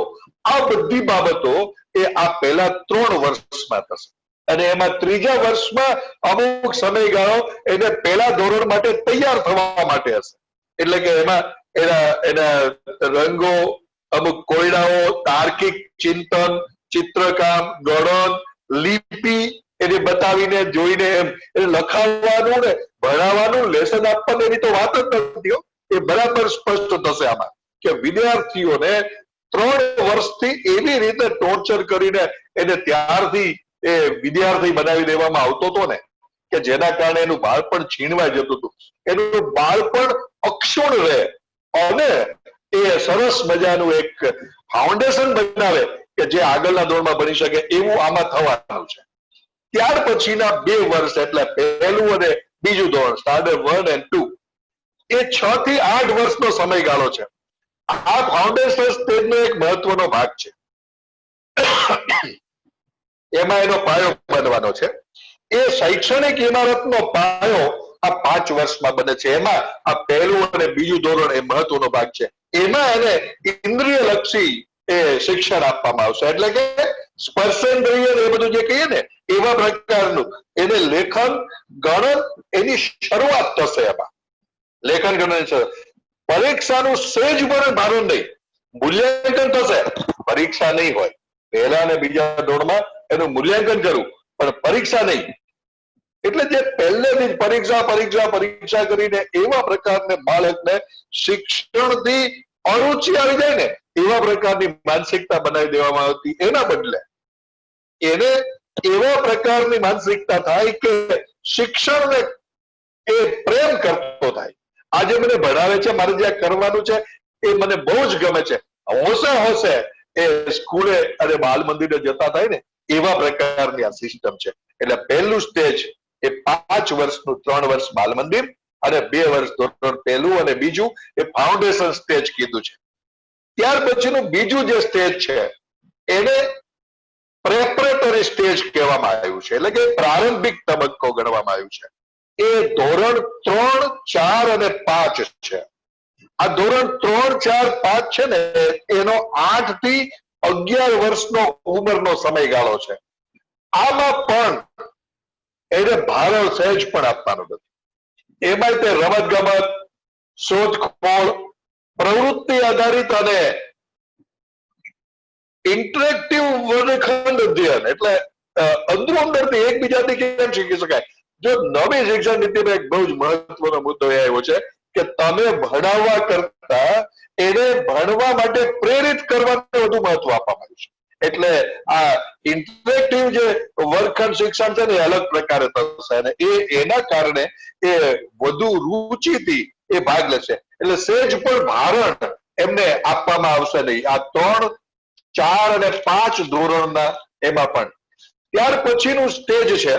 આ બધી બાબતો એ આ પહેલા 3 વર્ષમાં થશે. અને એમાં 3જા વર્ષમાં અમુક સમયગાળો એને પહેલા ધોરણ માટે તૈયાર થવા માટે હશે. એટલે કે એમાં એના રંગો, અમુક કોયડાઓ, તાર્કિક ચિંતન, ચિત્રકામ, ગણન, લિપિ એને બતાવીને જોઈને એમ એટલે લખાવવાનું ને ભણાવવાનું, લેસન આપવાનું એની તો વાત જ નથી. એ બરાબર સ્પષ્ટ થશે આમાં કે વિદ્યાર્થીઓને 3 વર્ષથી એવી રીતે ટોર્ચર કરીને એને ત્યારથી એ વિદ્યાર્થી બનાવી દેવામાં આવતો હતો ને કે જેના કારણે એનું બાળપણ છીનવાઈ જતું હતું. એનું બાળપણ અક્ષુણ રહે અને એ સરસ મજાનું એક ફાઉન્ડેશન બનાવે કે જે આગળના ધોરણમાં બની શકે એવું આમાં થવાનું છે. ત્યાર પછીના 2 વર્ષ એટલે પહેલું અને બીજું ધોરણ, સ્ટાન્ડર્ડ 1 અને 2, એ 6 થી 8 વર્ષનો સમયગાળો છે. આ ફાઉન્ડેશન સ્ટેજનો એક મહત્વનો ભાગ છે. એમાં એનો પાયો બનવાનો છે. એ શૈક્ષણિક ઇમારતનો પાયો આ 5 વર્ષમાં બને છે. એમાં આ પહેલું અને બીજું ધોરણ એ મહત્વનો ભાગ છે. એમાં એને ઇન્દ્રિયલક્ષી એ શિક્ષણ આપવામાં આવશે. એટલે કે સ્પર્શેન્દ્રિય એ બધું જે કહીએ ને એવા પ્રકારનું એને લેખન, ગણન એની શરૂઆત થશે. એમાં લેખન ગણન પરીક્ષાનું સેજ પણ ભારણ નહીં, મૂલ્યાંકન થશે, પરીક્ષા નહીં હોય. પહેલા અને બીજા ધોરણમાં એનું મૂલ્યાંકન કરવું પણ પરીક્ષા નહીં. એટલે જે પહેલેથી પરીક્ષા પરીક્ષા પરીક્ષા કરીને એવા પ્રકારને બાળકને શિક્ષણથી અરુચિ આવી જાય ને એવા પ્રકારની માનસિકતા બનાવી દેવામાં આવતી. એના બદલે એને એવા પ્રકારની માનસિકતા થાય કે શિક્ષણને એ પ્રેમ કરતો થાય. આજે મને ભણાવે છે, મારે જે કરવાનું છે એ મને બહુ જ ગમે છે, હોશે હોશે એ સ્કૂલે અને બાલ મંદિરે જતા થાય ને એવા પ્રકારની આ સિસ્ટમ છે. એટલે પહેલું સ્ટેજ એ 5 વર્ષનું 3 વર્ષ બાલ મંદિર અને 2 વર્ષ ધોરણ પહેલું અને બીજું એ ફાઉન્ડેશન સ્ટેજ કીધું છે. ત્યાર પછીનું બીજું જે સ્ટેજ છે એને પ્રેપરેટરી સ્ટેજ કહેવામાં આવ્યું છે. એટલે કે પ્રારંભિક તબક્કો ગણવામાં આવ્યું છે. એ ધોરણ 3, 4 અને 5 છે. આ ધોરણ 3, 4, 5 છે ને એનો 8 થી 11 વર્ષનો ઉંમરનો સમયગાળો છે. આમાં પણ એને ભારણ સહેજ પણ આપવાનું નથી. એમાં તે રમત ગમત, શોધખોળ, પ્રવૃત્તિ આધારિત અને ઇન્ટરેક્ટિવ વર્ગખંડ અધ્યયન એટલે અંદરો અંદરથી એકબીજાથી કેમ શીખી શકાય. જો નવી શિક્ષણ નીતિમાં એક બહુ જ મહત્વનો મુદ્દો એ આવ્યો છે કે તમે ભણાવવા કરતા એને ભણવા માટે પ્રેરિત કરવાને વધુ મહત્વ આપવામાં આવ્યું છે. એટલે આ ઇન્ટરેક્ટિવ જે વર્ગખંડ શિક્ષણ છે ને એ અલગ પ્રકારે થશે અને એના કારણે એ વધુ રુચિથી એ ભાગ લેશે. એટલે સહેજ પણ ભારણ એમને આપવામાં આવશે નહીં આ 3, 4 અને 5 ધોરણના એમાં પણ. ત્યાર પછીનું સ્ટેજ છે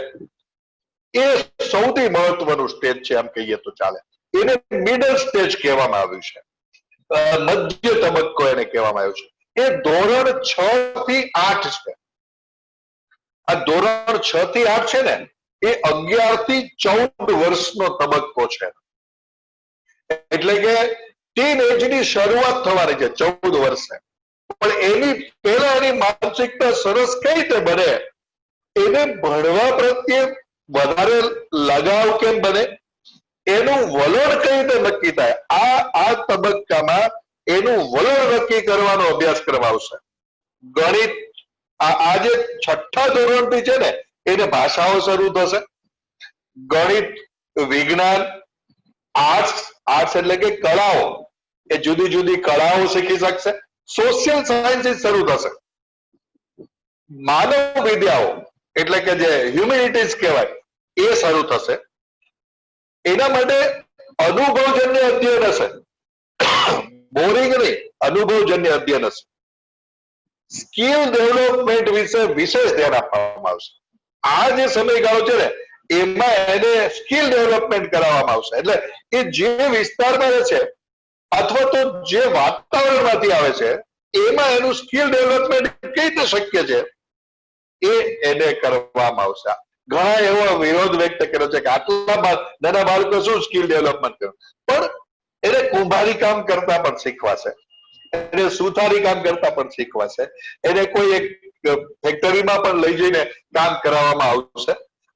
એ સૌથી મહત્વનું સ્ટેજ છે આમ કહીએ તો ચાલે. એને મિડલ સ્ટેજ કહેવામાં આવ્યું છે, મધ્ય તબક્કો એને કહેવામાં આવ્યું છે. એ ધોરણ 6 થી 8 છે. આ ધોરણ 6 થી 8 છે ને એ 11 થી 14 વર્ષનો તબક્કો છે. એટલે કે ટીન એજની શરૂઆત થવાની છે 14 વર્ષે. પણ એની પહેલા એની માનસિકતા સરસ કઈ રીતે બને, એને ભણવા પ્રત્યે વધારે લગાવ કેમ બને, એનું વલણ કઈ રીતે નક્કી થાય, આ તબક્કામાં એનું વલણ નક્કી કરવાનો અભ્યાસક્રમ આવશે. ગણિત આ જે છઠ્ઠા ધોરણથી છે ને એને ભાષાઓ શરૂ થશે, ગણિત, વિજ્ઞાન, આર્ટ્સ એટલે કે કળાઓ, એ જુદી જુદી કળાઓ શીખી શકશે. સોશિયલ સાયન્સીસ શરૂ થશે. માનવ વિદ્યાઓ એટલે કે જે હ્યુમેનિટીઝ કહેવાય એ શરૂ થશે. એના માટે અનુભવજન્ય અધ્યયન હશે, બોરિંગ નહીં, અનુભવજન્ય અધ્યયન હશે. સ્કિલ ડેવલપમેન્ટ વિશે વિશેષ ધ્યાન આપવામાં આવશે. આ જે સમયગાળો છે ને એમાં એને સ્કિલ ડેવલપમેન્ટ કરાવવામાં આવશે. એટલે એ જે વિસ્તારમાં રહે છે અથવા તો જે વાતાવરણમાંથી આવે છે એમાં એનું સ્કિલ ડેવલપમેન્ટ કઈ રીતે શક્ય છે એ એને કરવામાં આવશે. ઘણા એવો વિરોધ વ્યક્ત કર્યો છે કે આટલા નાના બાળકો શું સ્કિલ ડેવલપમેન્ટ કરે, પણ એને કુંભારી કામ કરતા પણ શીખવાશે, એને સુથારી કામ કરતા પણ શીખવાશે, એને કોઈ એક ફેક્ટરીમાં પણ લઈ જઈને કામ કરાવવામાં આવશે.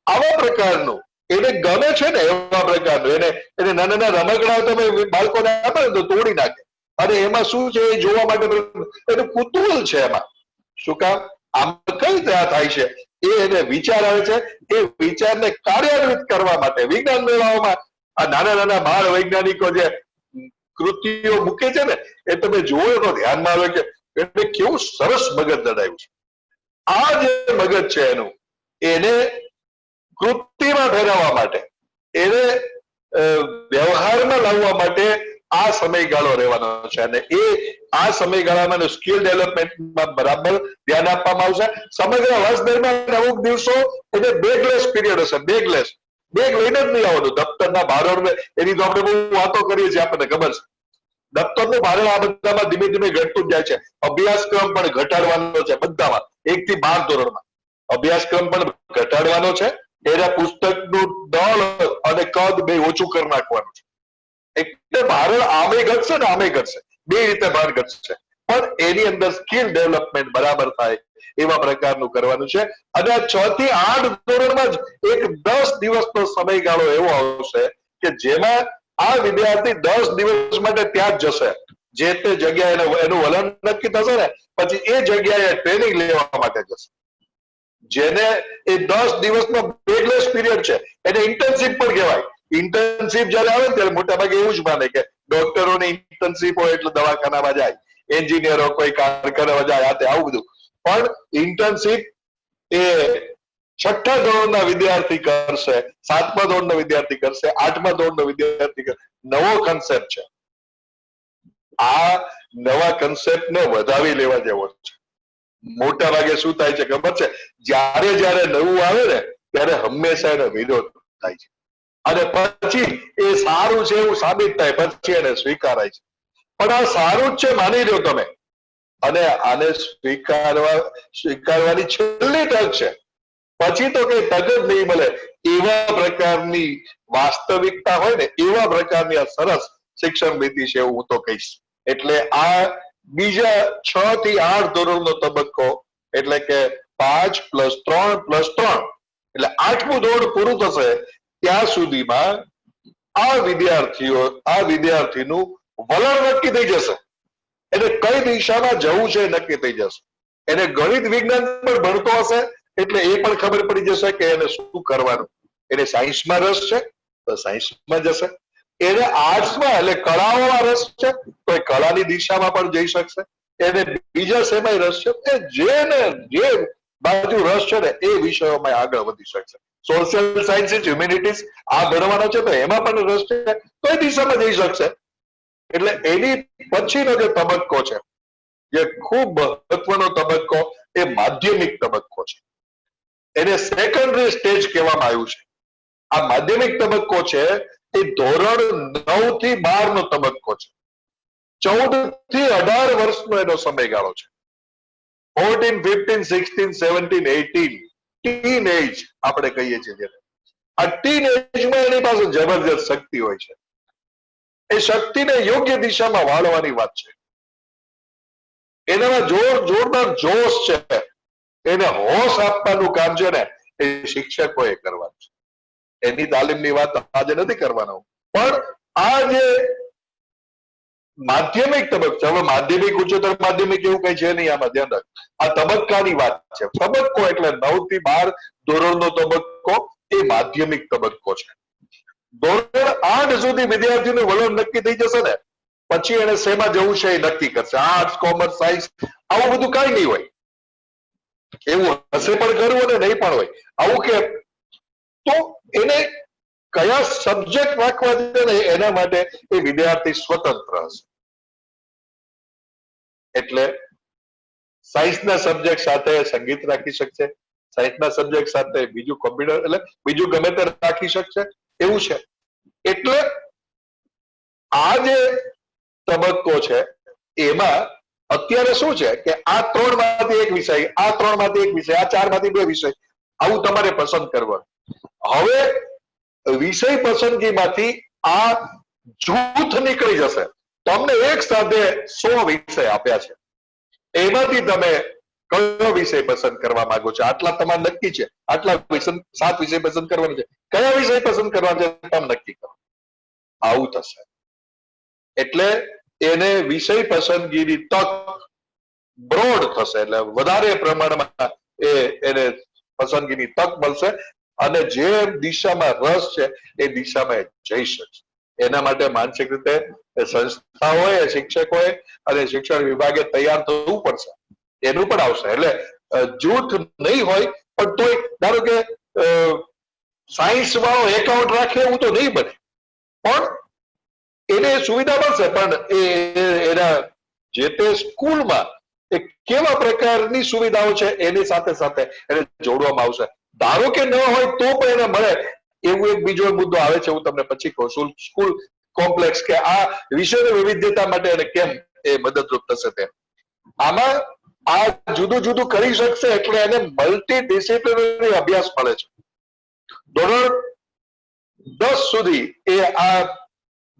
આવા પ્રકારનું એને ગમે છે ને એવા પ્રકારનું એને નાના નાના રમકડા તમે બાળકોને આપે ને તો તોડી નાખે, અને એમાં શું છે એ જોવા માટે એનું કુતૂહલ છે. એમાં શું કામ આમ કઈ રીતે આ થાય છે એ એને વિચાર આવે છે. એ વિચારને કાર્યાન્વિત કરવા માટે વિજ્ઞાન મેળાઓમાં આ નાના નાના બાળ વૈજ્ઞાનિકો જે કૃતિઓ મૂકે છે ને એ તમે જુઓ તો ધ્યાનમાં આવે કે એને કેવું સરસ મગજ દડાયું છે. આ જે મગજ છે એનું એને કૃતિમાં ફેરવવા માટે, એને વ્યવહારમાં લાવવા માટે આ સમયગાળો રહેવાનો છે. અને એ આ સમયગાળામાં સ્કિલ ડેવલપમેન્ટમાં બરાબર ધ્યાન આપવામાં આવશે. સમગ્ર વર્ષ દરમિયાન અમુક દિવસો એને બેગલેસ પીરિયડ હશે. બેગ લઈને જ નહીં આવવાનું. દફતરના ભારણ એની તો આપણે બહુ વાતો કરીએ છીએ, આપણને ખબર છે. દફતરનું ભારણ આ બધામાં ધીમે ધીમે ઘટતું જ જાય છે. અભ્યાસક્રમ પણ ઘટાડવાનો છે. બધામાં 1 થી 12 ધોરણમાં અભ્યાસક્રમ પણ ઘટાડવાનો છે. એના પુસ્તકનું દળ અને કદ બે ઓછું કરી નાખવાનું છે. એટલે ભારણ આમે ઘટશે ને આમે ઘટશે, બે રીતે ભાર ઘટશે, પણ એની અંદર સ્કિલ ડેવલપમેન્ટ બરાબર થાય એવા પ્રકારનું કરવાનું છે. અને 6 થી 8 ધોરણમાં જ એક 10 દિવસનો સમયગાળો એવો આવશે કે જેમાં આ વિદ્યાર્થી 10 દિવસ માટે ત્યાં જ જશે. જે તે જગ્યાએ એનું વલણ નક્કી થશે ને પછી એ જગ્યાએ ટ્રેનિંગ લેવા માટે જશે. જેને એ 10 દિવસનો બેગલેસ પીરિયડ છે એને ઇન્ટર્નશીપ પણ કહેવાય. ઇન્ટર્નશીપ જયારે આવે ને ત્યારે મોટાભાગે એવું જ માને કે ડોક્ટરોની ઇન્ટર્નશીપ હોય એટલે દવાખાનામાં જાય, એન્જિનિયરો કોઈ કારખાનામાં જાય, આવું બધું. પણ ઇન્ટર્નશીપ એ 6ઠ્ઠા ધોરણના વિદ્યાર્થી કરશે, 7મા ધોરણનો વિદ્યાર્થી કરશે, 8મા ધોરણનો વિદ્યાર્થી કરશે. નવો કન્સેપ્ટ છે. આ નવા કન્સેપ્ટને વધાવી લેવા જેવો છે. મોટા ભાગે શું થાય છે ખબર છે, જ્યારે નવું આવે ને ત્યારે હંમેશા એનો વિરોધ થાય છે, અને પછી એ સારું છે એવું સાબિત થાય, પછી એને સ્વીકારાય છે. પણ આ સારું જ છે માની લો તમે, અને આને સ્વીકારવાની છેલ્લી તક છે, પછી તો કઈ તક જ નહીં મળે એવા પ્રકારની વાસ્તવિકતા હોય ને એવા પ્રકારની આ સરસ શિક્ષણ નીતિ છે એવું હું તો કહીશ. એટલે આ બીજા 6 થી 8 ધોરણનો તબક્કો એટલે કે 5 + 3 + 3 એટલે 8મું ધોરણ પૂરું થશે ત્યાં સુધીમાં આ વિદ્યાર્થીનું વલણ નક્કી થઈ જશે. એને કઈ દિશામાં જવું છે નક્કી થઈ જશે. એને ગણિત વિજ્ઞાન પણ ભણતો હશે એટલે એ પણ ખબર પડી જશે કે એને શું કરવાનું. એને સાયન્સમાં રસ છે તો સાયન્સમાં જશે. એને આર્ટ્સમાં એટલે કળાઓમાં રસ છે તો એ કળાની દિશામાં પણ જઈ શકશે. એને બીજા શેમાં રસ છે એ જે બાજુ રસ છે ને એ વિષયોમાં આગળ વધી શકશે. સોશિયલ સાયન્સીસ, હ્યુમેનિટીઝ આ ભણવાનો છે તો એમાં પણ રસ છે તો એ દિશામાં જઈ શકશે. એટલે એની પછીનો જે તબક્કો છે જે ખૂબ મહત્વનો તબક્કો એ માધ્યમિક તબક્કો છે. એને સેકન્ડરી સ્ટેજ કહેવામાં આવ્યું છે. આ માધ્યમિક તબક્કો છે એ ધોરણ 9 થી 12 નો તબક્કો છે. 14 થી 18 વર્ષનો એનો સમયગાળો છે. 14, 15, 16, 17, 18 ટીન એજ આપણે કહીએ છીએ. આ ટીન એજમાં એની પાસે જબરજસ્ત શક્તિ હોય છે. એ શક્તિને યોગ્ય દિશામાં વાળવાની વાત છે. એનામાં જોરદાર જોશ છે. એને હોશ આપવાનું કામ છે ને એ શિક્ષકોએ કરવાનું છે. એની તાલીમની વાત આજે નથી કરવાનો, પણ આ જે માધ્યમિક તબક્કો, હવે માધ્યમિક ઉચ્ચતર માધ્યમિક એવું કઈ છે નહીં, આમાં ધ્યાન રાખ. આ તબક્કાની વાત છે. તબક્કો એટલે 9 થી 12 ધોરણનો તબક્કો એ માધ્યમિક તબક્કો છે. ધોરણ 8 સુધી વિદ્યાર્થીનું વલણ નક્કી થઈ જશે ને પછી એને શેમાં જવું છે એ નક્કી કરશે. આર્ટ્સ, કોમર્સ, સાયન્સ આવું બધું કઈ નહીં હોય. એવું હશે પણ કરવું ને નહીં પણ હોય આવું કે તો એને કયા સબ્જેક્ટ રાખવા છે ને એના માટે એ વિદ્યાર્થી સ્વતંત્ર હશે. એટલે સાયન્સના સબ્જેક્ટ સાથે સંગીત રાખી શકશે, સાયન્સના સબ્જેક્ટ સાથે બીજું કોમ્પ્યુટર એટલે બીજું ગમે તે રાખી શકશે એવું છે. એટલે આ જે તબક્કો છે એમાં અત્યારે શું છે કે આ 3 માંથી એક વિષય, આ 3 માંથી એક વિષય, આ 4 માંથી 2 વિષય આવું તમારે પસંદ કરવાનું. હવે વિષય પસંદગીમાંથી આ જૂથ નીકળી જશે. તમને એક સાથે 100 વિષય આપ્યા છે, એમાંથી તમે કયો વિષય પસંદ કરવા માંગો છો? આટલા તમારે નક્કી છે, આટલા 7 વિષય પસંદ કરવાના છે, કયા વિષય પસંદ કરવાના છે તમે નક્કી કરો. આવું થશે એટલે એને વિષય પસંદગીની તક બ્રોડ થશે, એટલે વધારે પ્રમાણમાં એને પસંદગીની તક મળશે અને જે દિશામાં રસ છે એ દિશામાં જઈ શકશે. એના માટે માનસિક રીતે સંસ્થાઓએ, શિક્ષકોએ અને શિક્ષણ વિભાગે તૈયાર થવું પડશે. એનું પણ આવશે. એટલે જૂથ નહીં હોય પણ તોય ધારો કે સાયન્સ વાળો એકાઉન્ટ રાખે એવું તો નહીં બને, પણ એને સુવિધા મળશે. પણ એના જે તે સ્કૂલમાં એ કેવા પ્રકારની સુવિધાઓ છે એની સાથે સાથે એને જોડવામાં આવશે. ધારો કે ન હોય તો પણ એને મળે એવું એક બીજો મુદ્દો આવે છે, હું તમને પછી કહું છું. સ્કૂલ કોમ્પ્લેક્સ કે આ વિષયની વિવિધતા માટે એને કેમ એ મદદરૂપ થશે તેમ. આમાં આ જુદું જુદું કરી શકશે એટલે એને મલ્ટી ડિસિપ્લિનરી અભ્યાસ મળે છે. ધોરણ 10 સુધી એ આ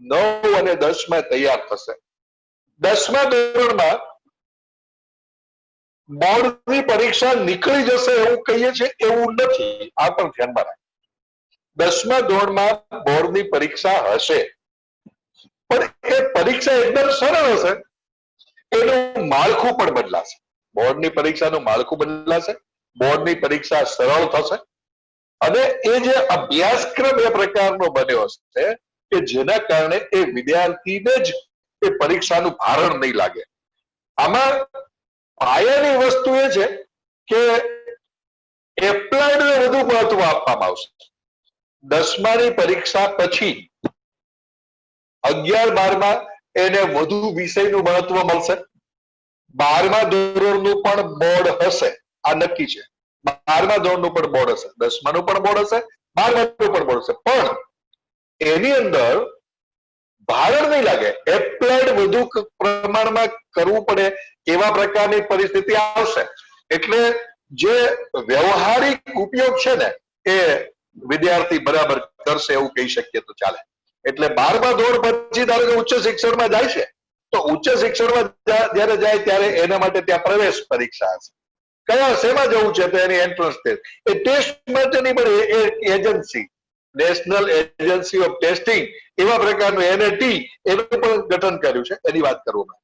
9 અને 10 માં તૈયાર થશે. 10મા ધોરણમાં બોર્ડની પરીક્ષા નીકળી જશે એવું કહીએ છીએ એવું નથી. આ પણ ધ્યાનમાં રાખ. 10મા ધોરણમાં બોર્ડની પરીક્ષા હશે પણ એ પરીક્ષા એકદમ સરળ હશે. એનું માળખું પણ બદલાશે. બોર્ડની પરીક્ષાનું માળખું બદલાશે, બોર્ડની પરીક્ષા સરળ થશે અને એ જે અભ્યાસક્રમ એ પ્રકારનો બન્યો હશે કે જેના કારણે એ વિદ્યાર્થીને જ એ પરીક્ષાનું ભારણ નહીં લાગે. આમાં પાયાની વસ્તુ એ છે કે એપ્લાયડને વધુ મહત્વ આપવામાં આવશે. 10માની પરીક્ષા પછી 11-12માં એને વધુ વિષયનું મહત્વ મળશે. 12મા ધોરણનું પણ બોર્ડ હશે, આ નક્કી છે. 12મા ધોરણનું પણ બોર્ડ હશે, 10માનું પણ બોર્ડ હશે, 12માનું પણ બોર્ડ હશે, પણ એની અંદર ભારણ નહીં લાગે. એપ્લાયડ વધુ પ્રમાણમાં કરવું પડે એવા પ્રકારની પરિસ્થિતિ આવશે. એટલે જે વ્યવહારિક ઉપયોગ છે ને એ વિદ્યાર્થી બરાબર કરશે એવું કહી શકીએ તો ચાલે. એટલે 12મા ધોરણ પછી ધારો કે ઉચ્ચ શિક્ષણમાં જાય છે તો ઉચ્ચ શિક્ષણમાં જયારે જાય ત્યારે એના માટે ત્યાં પ્રવેશ પરીક્ષા હશે. કયા શેમાં જવું છે તો એની એન્ટ્રન્સ ટેસ્ટ. એ ટેસ્ટ માટેની પણ agency, national agency of testing એવા પ્રકારનું NAT એનું પણ ગઠન કર્યું છે, એની વાત કરવામાં.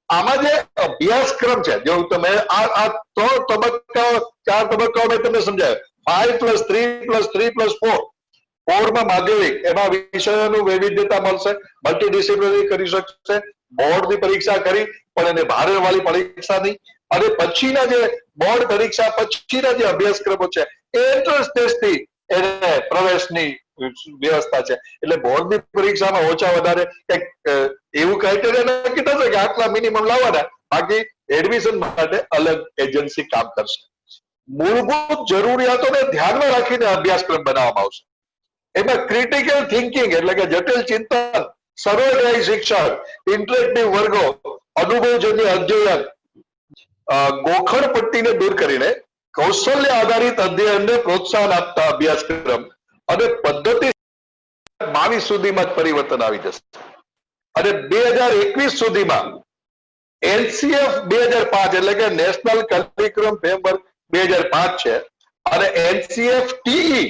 આમાં જે અભ્યાસક્રમ છે, જો તમે આ 3 તબક્કાઓ 4 તબક્કાઓ મેં તમને સમજાવ્યું. 5+3+3+4 4માં માધ્યમિક, એમાં વિષયોનું વૈવિધ્યતા મળશે, મલ્ટી ડિસિપ્લિનરી કરી શકશે, બોર્ડની પરીક્ષા કરી પણ એને ભારણ વાળી પરીક્ષા નહીં. અને પછીના જે બોર્ડ પરીક્ષા પછીના જે અભ્યાસક્રમો છે એ એન્ટ્રન્સ ટેસ્ટથી એને પ્રવેશની વ્યવસ્થા છે. એટલે બોર્ડની પરીક્ષામાં ઓછા વધારે કંઈક એવું ક્રાઇટેરિયા નક્કી થશે કે આટલા મિનિમમ લાવવાના, બાકી એડમિશન માટે અલગ એજન્સી કામ કરશે. મૂળભૂત જરૂરિયાતોને ધ્યાનમાં રાખીને અભ્યાસક્રમ બનાવવામાં આવશે. એમાં ક્રિટિકલ થિંકિંગ એટલે કે જટિલ ચિંતન, સર્વગ્રાહી શિક્ષણ, ઇન્ટરેક્ટિવ વર્ગો, અનુભવજન્ય અધ્યયન, ગોખણ પટ્ટીને દૂર કરીને કૌશલ્ય આધારિત અધ્યયનને પ્રોત્સાહન આપતા અભ્યાસક્રમ અને પદ્ધતિ 22 સુધીમાં જ પરિવર્તન આવી જશે. અને 2021 સુધીમાં NCF 2005 એટલે કે નેશનલ કરિક્યુલમ ફ્રેમવર્ક 2005 છે અને NCF TE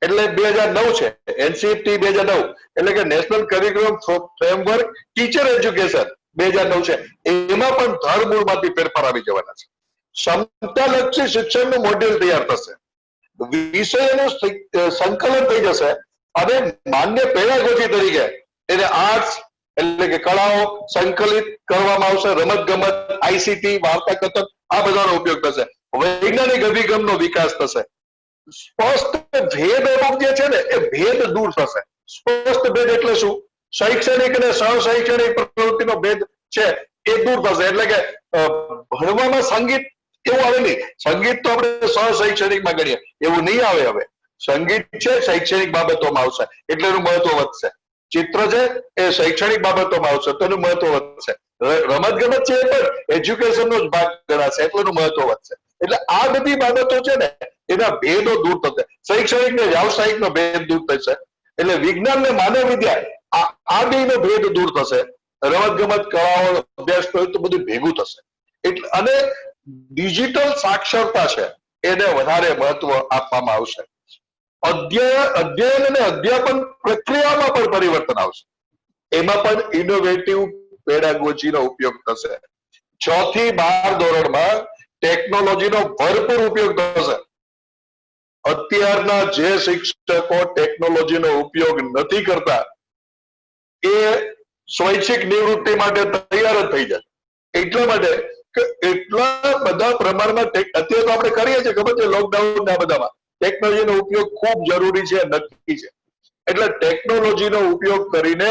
એટલે 2009 છે. NCF TE 2009 એટલે કે national curriculum framework teacher education 2009 છે, એમાં પણ ધરમૂળમાંથી ફેરફાર આવી જવાના છે. ક્ષમતાલક્ષી શિક્ષણનું મોડેલ તૈયાર થશે, વિષયોનું સંકલન થઈ જશે અને માન્ય પેડાગોજી તરીકે એને આર્ટ્સ એટલે કે કળાઓ સંકલિત કરવામાં આવશે, રમત ગમત, આઈસીટી, વાર્તા કથન આ બધાનો ઉપયોગ થશે, વૈજ્ઞાનિક અભિગમનો વિકાસ થશે. સ્પષ્ટ ભેદ જે છે ને એ ભેદ દૂર થશે. સ્પષ્ટ ભેદ એટલે શું? શૈક્ષણિક અને સહશૈક્ષણિક પ્રવૃત્તિનો ભેદ છે એ દૂર થશે. એટલે કે ભણવામાં સંગીત એવું આવે નહીં, સંગીત તો આપણે સહશૈક્ષણિકમાં ગણીએ એવું નહીં આવે. હવે સંગીત છે શૈક્ષણિક બાબતોમાં આવશે એટલે એનું મહત્વ વધશે. ચિત્ર છે એ શૈક્ષણિક બાબતોમાં આવશે તો એનું મહત્વ વધશે. રમત ગમત છે એ પણ એજ્યુકેશનનો જ ભાગ ગણાશે એટલે એનું મહત્વ વધશે. એટલે આ બધી બાબતો છે ને એના ભેદો દૂર થશે. શૈક્ષણિક ને વ્યાવસાયિક નો ભેદ દૂર થશે. એટલે વિજ્ઞાન ને માનવ વિદ્યા આ બે નો ભેદ દૂર થશે. રમત ગમત, કળાઓ, અભ્યાસ તો બધું ભેગું થશે. એટલે અને ડિજિટલ સાક્ષરતા છે એને વધારે મહત્વ આપવામાં આવશે. અધ્યયન અને અધ્યાપન પ્રક્રિયામાં પણ પરિવર્તન આવશે. એમાં પણ ઇનોવેટિવ પેડાગોજીનો ઉપયોગ થશે. 6 થી 12 ધોરણમાં ટેકનોલોજીનો ભરપૂર ઉપયોગ થશે. અત્યારના જે શિક્ષકો ટેકનોલોજીનો ઉપયોગ નથી કરતા એ સ્વૈચ્છિક નિવૃત્તિ માટે તૈયાર જ થઈ જાય. એટલા માટે કે એટલા બધા પ્રમાણમાં અત્યારે તો આપણે કરીએ છીએ, ખબર છે, લોકડાઉન ના બધામાં ટેકનોલોજીનો ઉપયોગ ખૂબ જરૂરી છે, નક્કી છે. એટલે ટેકનોલોજીનો ઉપયોગ કરીને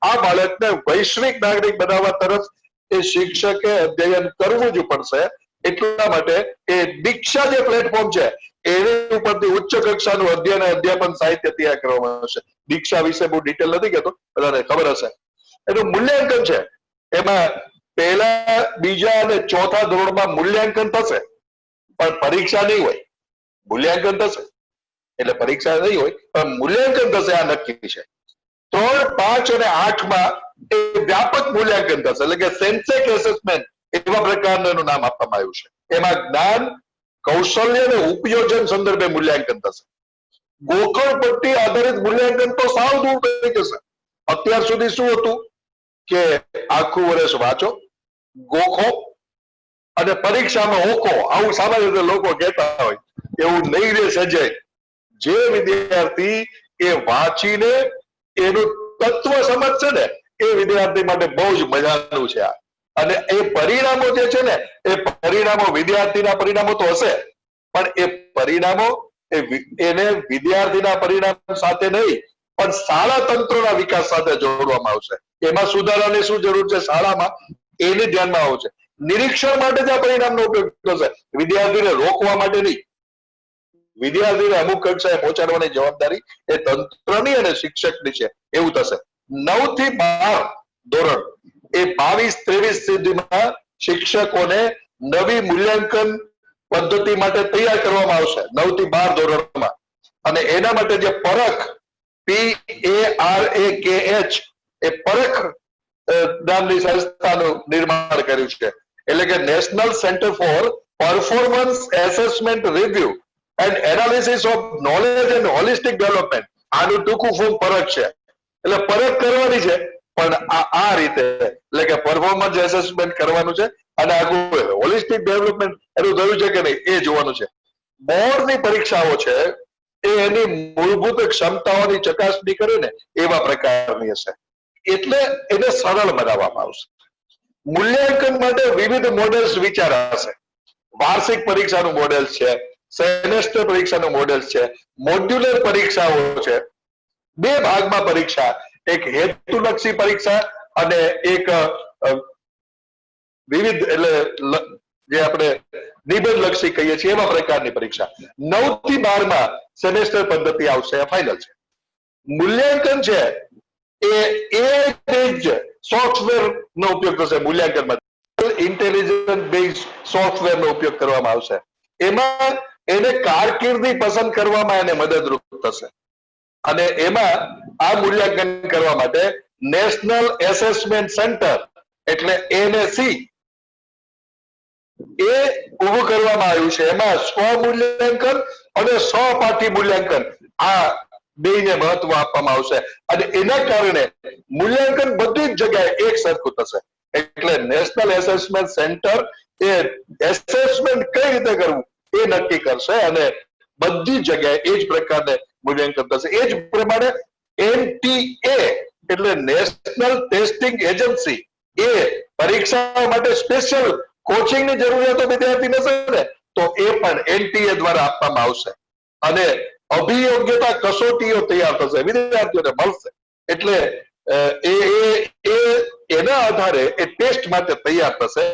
આ બાળકને વૈશ્વિક નાગરિક બનાવવા તરફ એ શિક્ષકે અધ્યયન કરવું જ પડશે. એટલા માટે એ દીક્ષા જે પ્લેટફોર્મ છે એની ઉપરથી ઉચ્ચ કક્ષાનું અધ્યયન અધ્યાપન સાહિત્ય તૈયાર કરવામાં આવશે. દીક્ષા વિશે બહુ ડિટેલ નથી કહેતો, બધાને ખબર હશે. એનું મૂલ્યાંકન છે, એમાં પહેલા, બીજા અને ચોથા ધોરણમાં મૂલ્યાંકન થશે પણ પરીક્ષા નહીં હોય. મૂલ્યાંકન થશે એટલે પરીક્ષા નહીં હોય પણ મૂલ્યાંકન થશે, આ નક્કી છે. 3, 5 અને 8માં એ વ્યાપક મૂલ્યાંકન થશે એટલે કે સેન્સેક એસેસમેન્ટ એવા પ્રકારનું એનું નામ આપવામાં આવ્યું છે. એમાં જ્ઞાન, કૌશલ્ય અને ઉપયોજન સંદર્ભે મૂલ્યાંકન થશે. ગોખણ પટ્ટી આધારિત મૂલ્યાંકન તો સાવ દૂર થઈ જશે. અત્યાર સુધી શું હતું કે આખું વર્ષ વાંચો, ગોખો અને પરીક્ષામાં હોકો, આવું સામાન્ય રીતે લોકો કહેતા હોય. એવું નહીં રહે સજય. જે વિદ્યાર્થી એ વાંચીને એનું તત્વ સમજશે ને એ વિદ્યાર્થી માટે બહુ જ મજાનું છે આ. અને એ પરિણામો જે છે ને એ પરિણામો વિદ્યાર્થીના પરિણામો તો હશે પણ એ પરિણામો એને વિદ્યાર્થીના પરિણામ સાથે નહીં પણ શાળા તંત્રના વિકાસ સાથે જોડવામાં આવશે. એમાં સુધારાની શું જરૂર છે શાળામાં એને ધ્યાનમાં આવશે. નિરીક્ષણ માટે જ આ પરિણામનો ઉપયોગ થશે, વિદ્યાર્થીને રોકવા માટે નહીં. વિદ્યાર્થીને અમુક કક્ષાએ પહોંચાડવાની જવાબદારી એ તંત્રની અને શિક્ષકની છે, એવું થશે. 9 થી 12 ધોરણ એ 22-23 સુધીમાં શિક્ષકોને નવી મૂલ્યાંકન પદ્ધતિ માટે તૈયાર કરવામાં આવશે 9 થી 12 ધોરણમાં. અને એના માટે જે પરખ PARAKH એ પરખ નામની સંસ્થાનું નિર્માણ કર્યું છે. એટલે કે national centre for performance assessment review and analysis of knowledge and holistic development, આનું ટૂંકું ફોર્મ પરખ છે. એટલે પરખ કરવાની છે પણ આ રીતે, એટલે કે પરફોર્મન્સ એસેસમેન્ટ કરવાનું છે અને આખું હોલિસ્ટિક ડેવલપમેન્ટ એનું થયું છે કે નહીં એ જોવાનું છે. બોર્ડની પરીક્ષાઓ છે એ એની મૂળભૂત ક્ષમતાઓની ચકાસણી કરે ને એવા પ્રકારની હશે. એટલે એને સરળ બનાવવામાં આવશે. મૂલ્યાંકન માટે વિવિધ મોડેલ્સ વિચારાશે. વાર્ષિક પરીક્ષાનું મોડેલ છે, સેમેસ્ટર પરીક્ષાનું મોડેલ છે, મોડ્યુલર પરીક્ષાઓ છે. 2 ભાગમાં પરીક્ષા, એક હેતુલક્ષી પરીક્ષા અને એક વિવિધ એટલે જે આપણે નિબંધલક્ષી કહીએ છીએ એવા પ્રકારની પરીક્ષા. 9 થી 12માં સેમેસ્ટર પદ્ધતિ આવશે, ફાઇનલ છે. મૂલ્યાંકન છે એ AI બેઝડ સોફ્ટવેર નો ઉપયોગ થશે. મૂલ્યાંકનમાં ઇન્ટેલિજન્ટ બેઝડ સોફ્ટવેર નો ઉપયોગ કરવામાં આવશે. એમાં એને કારકિર્દી પસંદ કરવામાં એને મદદરૂપ થશે. અને એમાં આ મૂલ્યાંકન કરવા માટે નેશનલ એસેસમેન્ટ સેન્ટર એટલે NAC એ ઉભું કરવામાં આવ્યું છે. એમાં સ્વ મૂલ્યાંકન અને સહપાઠી મૂલ્યાંકન આ બેયને મહત્વ આપવામાં આવશે અને એના કારણે મૂલ્યાંકન બધી જ જગ્યાએ એક સરખું થશે. એટલે નેશનલ એસેસમેન્ટ સેન્ટર એ એસેસમેન્ટ કઈ રીતે કરવું એ નક્કી કરશે અને બધી જગ્યાએ એ જ પ્રકારે મૂલ્યાંકન થશે. એ જ પ્રમાણે NTA એટલે નેશનલ ટેસ્ટિંગ એજન્સી એ પરીક્ષા માટે સ્પેશિયલ કોચિંગની જરૂરિયાતો વિદ્યાર્થી હશે ને તો એ પણ NTA દ્વારા આપવામાં આવશે અને અભિયોગ્યતા કસોટીઓ તૈયાર થશે, વિદ્યાર્થીઓને મળશે. એટલે એના આધારે એ ટેસ્ટ માટે તૈયાર થશે.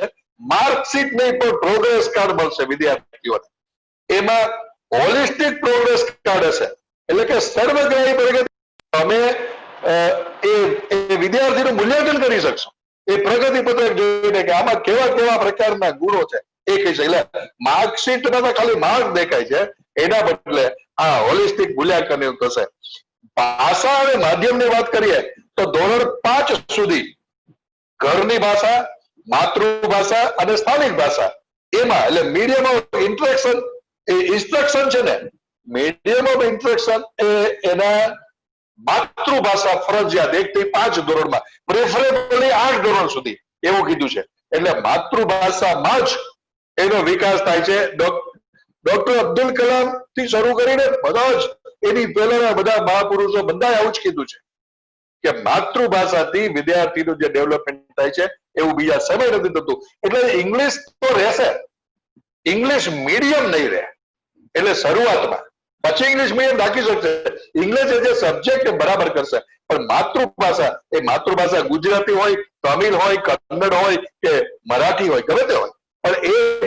માર્કશીટ નહીં પણ પ્રોગ્રેસ કાર્ડ મળશે વિદ્યાર્થીઓને. એમાં હોલિસ્ટિક પ્રોગ્રેસ કાર્ડ હશે એટલે કે સર્વગ્રાહી પ્રગતિ. તમે એ વિદ્યાર્થીનું મૂલ્યાંકન કરી શકશો એ પ્રગતિ પત્રક જોઈને કે આમાં કેવા કેવા પ્રકારના ગુણો છે એ કહી શકે. એટલે માર્કશીટમાં તો ખાલી માર્ક દેખાય છે, એના બદલે આ હોલિસ્ટિક મૂલ્યાંકન એવું થશે. ભાષા અને માધ્યમની વાત કરીએ તો ધોરણ 5 સુધી ઘરની ભાષા, માતૃભાષા અને સ્થાનિક ભાષા એમાં એટલે મીડિયમ ઓફ ઇન્સ્ટ્રક્શન છે ને, મીડિયમ ઓફ ઇન્સ્ટ્રક્શન એના માતૃભાષા ફરજિયાત 1 થી 5 ધોરણમાં, પ્રેફરેબલી 8 ધોરણ સુધી એવું કીધું છે. એટલે માતૃભાષામાં જ એનો વિકાસ થાય છે. ડોક્ટર અબ્દુલ કલામ થી શરૂ કરીને બધા જ એની પહેલાના બધા મહાપુરુષો બધા આવું જ કીધું છે કે માતૃભાષાથી વિદ્યાર્થીનું જે ડેવલપમેન્ટ થાય છે એવું બીજા સમય નથી થતું. એટલે ઇંગ્લિશ તો રહેશે, ઇંગ્લિશ મીડિયમ નહીં રહે. એટલે શરૂઆતમાં પછી ઇંગ્લિશ મીડિયમ રાખી શકશે, ઇંગ્લિશ જે સબ્જેક્ટ બરાબર કરશે, પણ માતૃભાષા ગુજરાતી હોય, તમિલ હોય, કન્નડ હોય કે મરાઠી હોય, ગમે તે હોય, પણ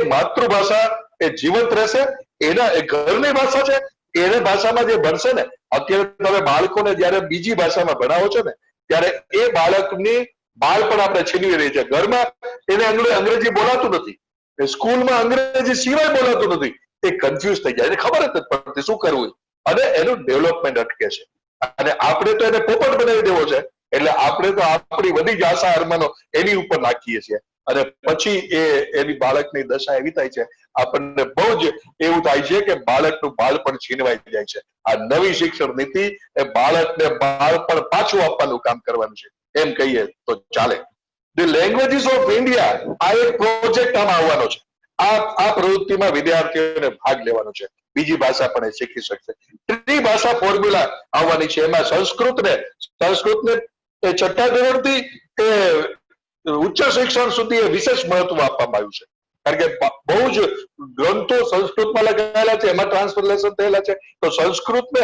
એ માતૃભાષા એ જીવંત રહેશે. એના એ ઘરની ભાષા છે, એને ભાષામાં જે ભણશે ને, અત્યારે તમે બાળકોને જયારે બીજી ભાષામાં ભણાવો છો ને ત્યારે એ બાળકની બાળપણ આપણે છીનવી રહી છે. ઘરમાં એને અંગ્રેજી બોલાતું નથી, સ્કૂલમાં અંગ્રેજી સિવાય બોલાતું નથી, એ કન્ફ્યુઝ થઈ જાય, એને ખબર જ નથી પડતી શું કરવું અને એનું ડેવલપમેન્ટ અટકે છે. અને આપણે તો એને પોપટ બનાવી દેવો છે એટલે આપણે તો આપણી બધી જ આશા અરમાનો એની ઉપર નાખીએ છીએ અને પછી એની બાળકની દશા એવી થાય છે આપણને બહુ જ એવું થાય છે કે બાળકનું બાળપણ છીનવાઈ જાય છે. આ નવી શિક્ષણ નીતિ એ બાળકને બાળપણ પાછું આપવાનું કામ કરવાનું છે એમ કહીએ તો ચાલે. ધી લેંગ્વેજીસ ઓફ ઇન્ડિયા આ એક પ્રોજેક્ટ આમાં આવવાનો છે. આ પ્રવૃત્તિમાં વિદ્યાર્થીઓને ભાગ લેવાનો છે, બીજી ભાષા પણ એ શીખી શકશે. ત્રિભાષા ફોર્મ્યુલા આવવાની છે. એમાં સંસ્કૃતને 6ઠ્ઠા ધોરણથી ઉચ્ચ શિક્ષણ સુધી વિશેષ મહત્વ આપવામાં આવ્યું છે. કારણ કે બહુ જ ગ્રંથો સંસ્કૃતમાં લખાયેલા છે, એમાં ટ્રાન્સલેશન થયેલા છે, તો સંસ્કૃતને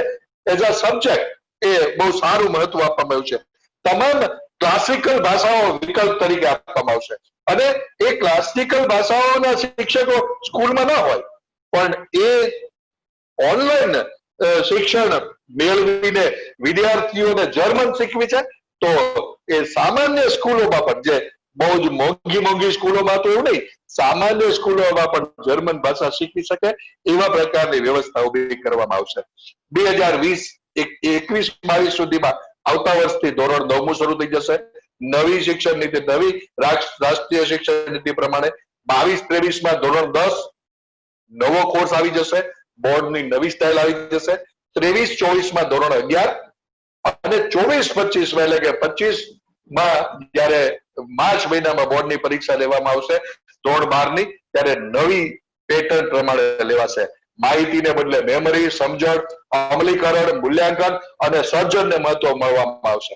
એઝ અ સબ્જેક્ટ એ બહુ સારું મહત્વ આપવામાં આવ્યું છે. તમામ ક્લાસિકલ ભાષાઓ વિકલ્પ તરીકે આપવામાં આવશે અને એ ક્લાસિકલ ભાષાઓના શિક્ષકો સ્કૂલમાં ના હોય પણ એ ઓનલાઈન શિક્ષણ મેળવીને વિદ્યાર્થીઓને જર્મન શીખવી છે તો એ સામાન્ય સ્કૂલોમાં પણ, જે બહુ જ મોંઘી સ્કૂલોમાં તો એવું નહીં, સામાન્ય સ્કૂલોમાં પણ જર્મન ભાષા શીખી શકે એવા પ્રકારની વ્યવસ્થા ઉભી કરવામાં આવશે. 2021-22 સુધીમાં આવતા વર્ષથી ધોરણ 9 શરૂ થઈ જશે. નવી શિક્ષણ નીતિ, નવી રાષ્ટ્રીય શિક્ષણ નીતિ પ્રમાણે 22-23 ધોરણ 10 નવો કોર્સ આવી જશે, બોર્ડની નવી સ્ટાઇલ આવી જશે. 23-24 ધોરણ 11 અને 24-25 એટલે કે 25 જયારે માર્ચ મહિનામાં બોર્ડની પરીક્ષા લેવામાં આવશે ધોરણ 12ની, ત્યારે નવી પેટર્ન પ્રમાણે લેવાશે. માહિતીને બદલે મેમરી, સમજણ, અમલીકરણ, મૂલ્યાંકન અને સર્જનને મહત્વ મળવામાં આવશે.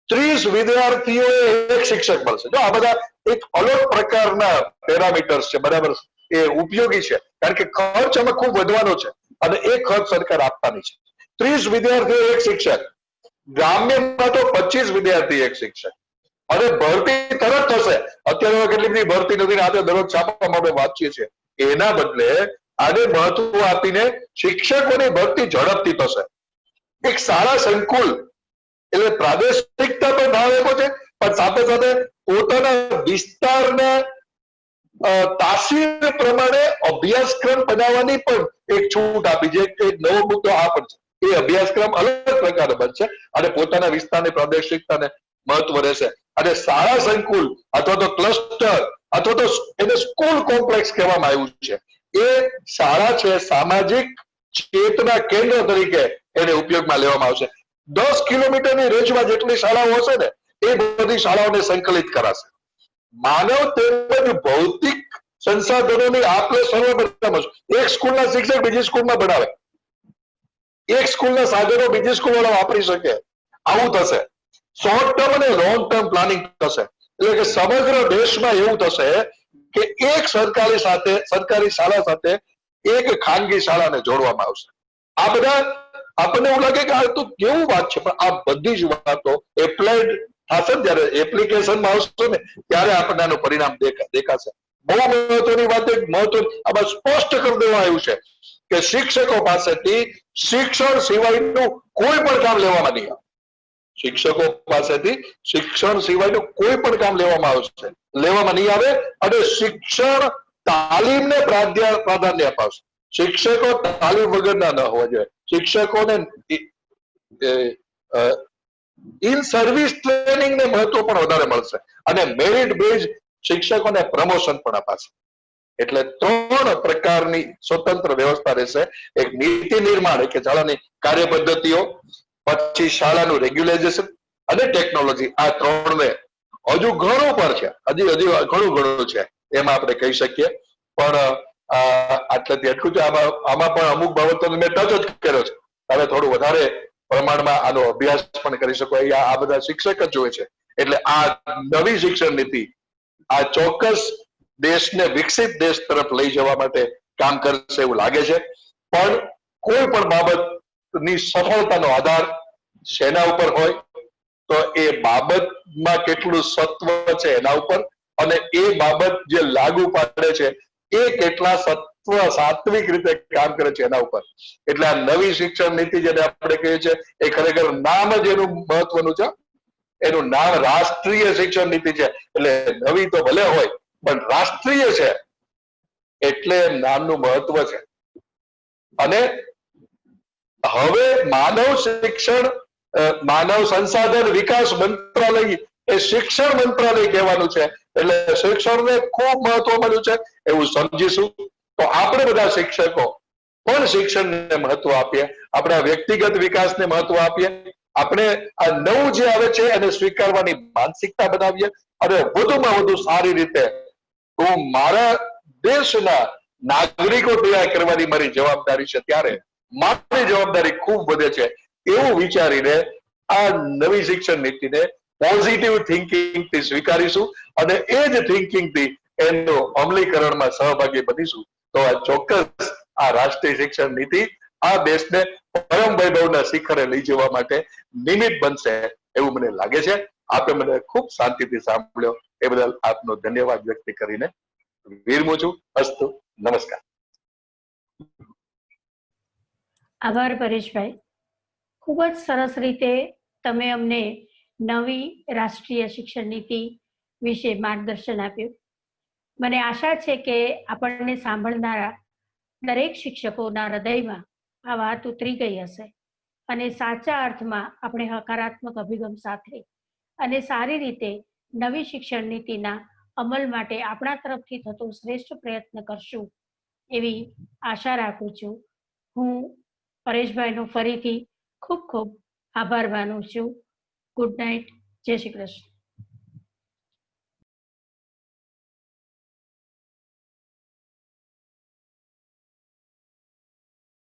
30 વિદ્યાર્થીઓએ એક શિક્ષક મળશે. જો આ બધા એક અલગ પ્રકારના પેરામીટર્સ છે, બરાબર, એ ઉપયોગી છે કારણ કે ખર્ચ આમાં ખૂબ વધવાનો છે અને એ ખર્ચ સરકાર આપવાની છે. 30 વિદ્યાર્થીઓ એક શિક્ષક, ગ્રામ્યમાં તો 25 વિદ્યાર્થી એક શિક્ષક અને ભરતી તરત થશે. અત્યારે કેટલી બધી ભરતી નથી, આપણે દરરોજ છાપામાં આપણે વાંચીએ છીએ. એના બદલે આને મહત્વ આપીને શિક્ષકોની ભરતી ઝડપથી થશે. એક સારા સંકુલ એટલે પ્રાદેશિકતા પણ ભાવ આપ્યો છે પણ સાથે સાથે પોતાના વિસ્તારના તાસીર પ્રમાણે અભ્યાસક્રમ બનાવવાની પણ એક છૂટ આપી છે. એક નવો મુદ્દો આ પણ છે. એ અભ્યાસક્રમ અલગ પ્રકારે બનશે અને પોતાના વિસ્તારની પ્રાદેશિકતાને મહત્વ રહેશે. અને શાળા સંકુલ અથવા તો ક્લસ્ટર અથવા તો એને સ્કૂલ કોમ્પ્લેક્સ કહેવામાં આવ્યું છે. એ શાળા છે સામાજિક ચેતના કેન્દ્ર તરીકે એને ઉપયોગમાં લેવામાં આવશે. 10 કિલોમીટરની રેન્જમાં જેટલી શાળાઓ હશે ને એ બધી શાળાઓને સંકલિત કરાશે. માનવ તેમજ ભૌતિક સંસાધનોની આપલે સર્વપ્રથમ એક સ્કૂલના શિક્ષક બીજી સ્કૂલમાં ભણાવે, એક સ્કૂલના સાધનો બીજી સ્કૂલ વાળા વાપરી શકે. આવું થશે. શોર્ટ ટર્મ અને લોંગ ટર્મ પ્લાનિંગ થશે. એટલે કે સમગ્ર દેશમાં એવું થશે કે એક સરકારી શાળા સાથે એક ખાનગી શાળાને જોડવામાં આવશે. આ બધા આપણને એવું લાગે કે આ તો કેવું વાત છે, પણ આ બધી જ વાતો એપ્લાઇડ થશે ને ત્યારે એપ્લિકેશનમાં આવશે ને ત્યારે આપણને આનું પરિણામ દેખાશે. બહુ મહત્વની વાત, એક મહત્વની આમાં સ્પષ્ટ કરી દેવામાં આવ્યું છે કે શિક્ષકો પાસેથી શિક્ષણ સિવાયનું કોઈ પણ કામ લેવામાં નહીં આવે. શિક્ષકો પાસેથી શિક્ષણ સિવાયનું કોઈ પણ કામ લેવામાં નહીં આવે અને શિક્ષણ તાલીમને પ્રાધાન્ય અપાવશે. શિક્ષકો તાલીમ વગરના ન હોવા જોઈએ. શિક્ષકોને ઇન સર્વિસ ટ્રેનિંગ ને મહત્વ પણ વધારે મળશે અને મેરિટ બેઝ શિક્ષકોને પ્રમોશન પણ અપાશે. એટલે 3 પ્રકારની સ્વતંત્ર વ્યવસ્થા રહેશે. એક નીતિ નિર્માણ કે શાળાની કાર્ય પદ્ધતિઓ, પછી શાળાનું રેગ્યુલાઇઝેશન અને ટેકનોલોજી. આ 3ને હજુ ઘણું પર છે, હજી ઘણું છે એમાં આપણે કહી શકીએ. પણ આટલેથી એટલું જ. આમાં પણ અમુક બાબતોને મેં ટચ જ કર્યો છે. હવે થોડું વધારે પ્રમાણમાં આનો અભ્યાસ પણ કરી શકો. આ બધા શિક્ષક જ જોવે છે. એટલે આ નવી શિક્ષણ નીતિ આ ચોક્કસ દેશને વિકસિત દેશ તરફ લઈ જવા માટે કામ કરશે એવું લાગે છે. પણ કોઈ પણ બાબતની સફળતાનો આધાર શેના ઉપર હોય તો એ બાબતમાં કેટલું સત્વ છે એના ઉપર, અને એ બાબત જે લાગુ પાડે છે એ કેટલા સાત્વિક રીતે કામ કરે છે એના ઉપર. એટલે આ નવી શિક્ષણ નીતિ જેને આપણે કહીએ છીએ એ ખરેખર નામ જ એનું મહત્વનું છે. એનું નામ રાષ્ટ્રીય શિક્ષણ નીતિ છે. એટલે નવી તો ભલે હોય પણ રાષ્ટ્રીય છે એટલે નામનું મહત્વ છે. અને હવે માનવ સંસાધન વિકાસ મંત્રાલય એ શિક્ષણ મંત્રાલય કહેવાનું છે. એટલે શિક્ષણને ખૂબ મહત્વ મળ્યું છે એવું સમજીશું. તો આપણે બધા શિક્ષકો પણ શિક્ષણને મહત્વ આપીએ, આપણા વ્યક્તિગત વિકાસને મહત્વ આપીએ, આપણે આ નવું જે આવે છે એને સ્વીકારવાની માનસિકતા બનાવીએ અને વધુમાં વધુ સારી રીતે હું મારા દેશના નાગરિકો તૈયાર કરવાની મારી જવાબદારી છે, ત્યારે મારી જવાબદારી ખૂબ વધે છે એવું વિચારીને આ નવી શિક્ષણ નીતિને પોઝિટિવ થિંકિંગ થી સ્વીકારીશું અને એ જ થિંકિંગ થી એનું અમલીકરણમાં સહભાગી બનીશું. તો આ ચોક્કસ આ રાષ્ટ્રીય શિક્ષણ નીતિ આ દેશને પરમ વૈભવના શિખરે લઈ જવા માટે નિમિત્ત બનશે એવું મને લાગે છે. આપે મને ખૂબ શાંતિથી સાંભળ્યો એ બદલ આપનો ધન્યવાદ વ્યક્ત કરીને વિરમું છું. અસ્તુ, નમસ્કાર. આભાર પરેશભાઈ. ખૂબ જ સરસ રીતે તમે અમને નવી રાષ્ટ્રીય શિક્ષણ નીતિ વિશે માર્ગદર્શન આપ્યું. મને આશા છે કે આપણને સાંભળનારા દરેક શિક્ષકોના હૃદયમાં આ વાત ઉતરી ગઈ હશે અને સાચા અર્થમાં આપણે હકારાત્મક અભિગમ સાથે અને સારી રીતે નવી શિક્ષણ નીતિના અમલ માટે આપણા તરફથી થતો શ્રેષ્ઠ પ્રયત્ન કરશું એવી આશા રાખું છું. હું પરેશભાઈનો ફરીથી ખૂબ ખૂબ આભાર માનું છું. Good night. જય શ્રી કૃષ્ણ.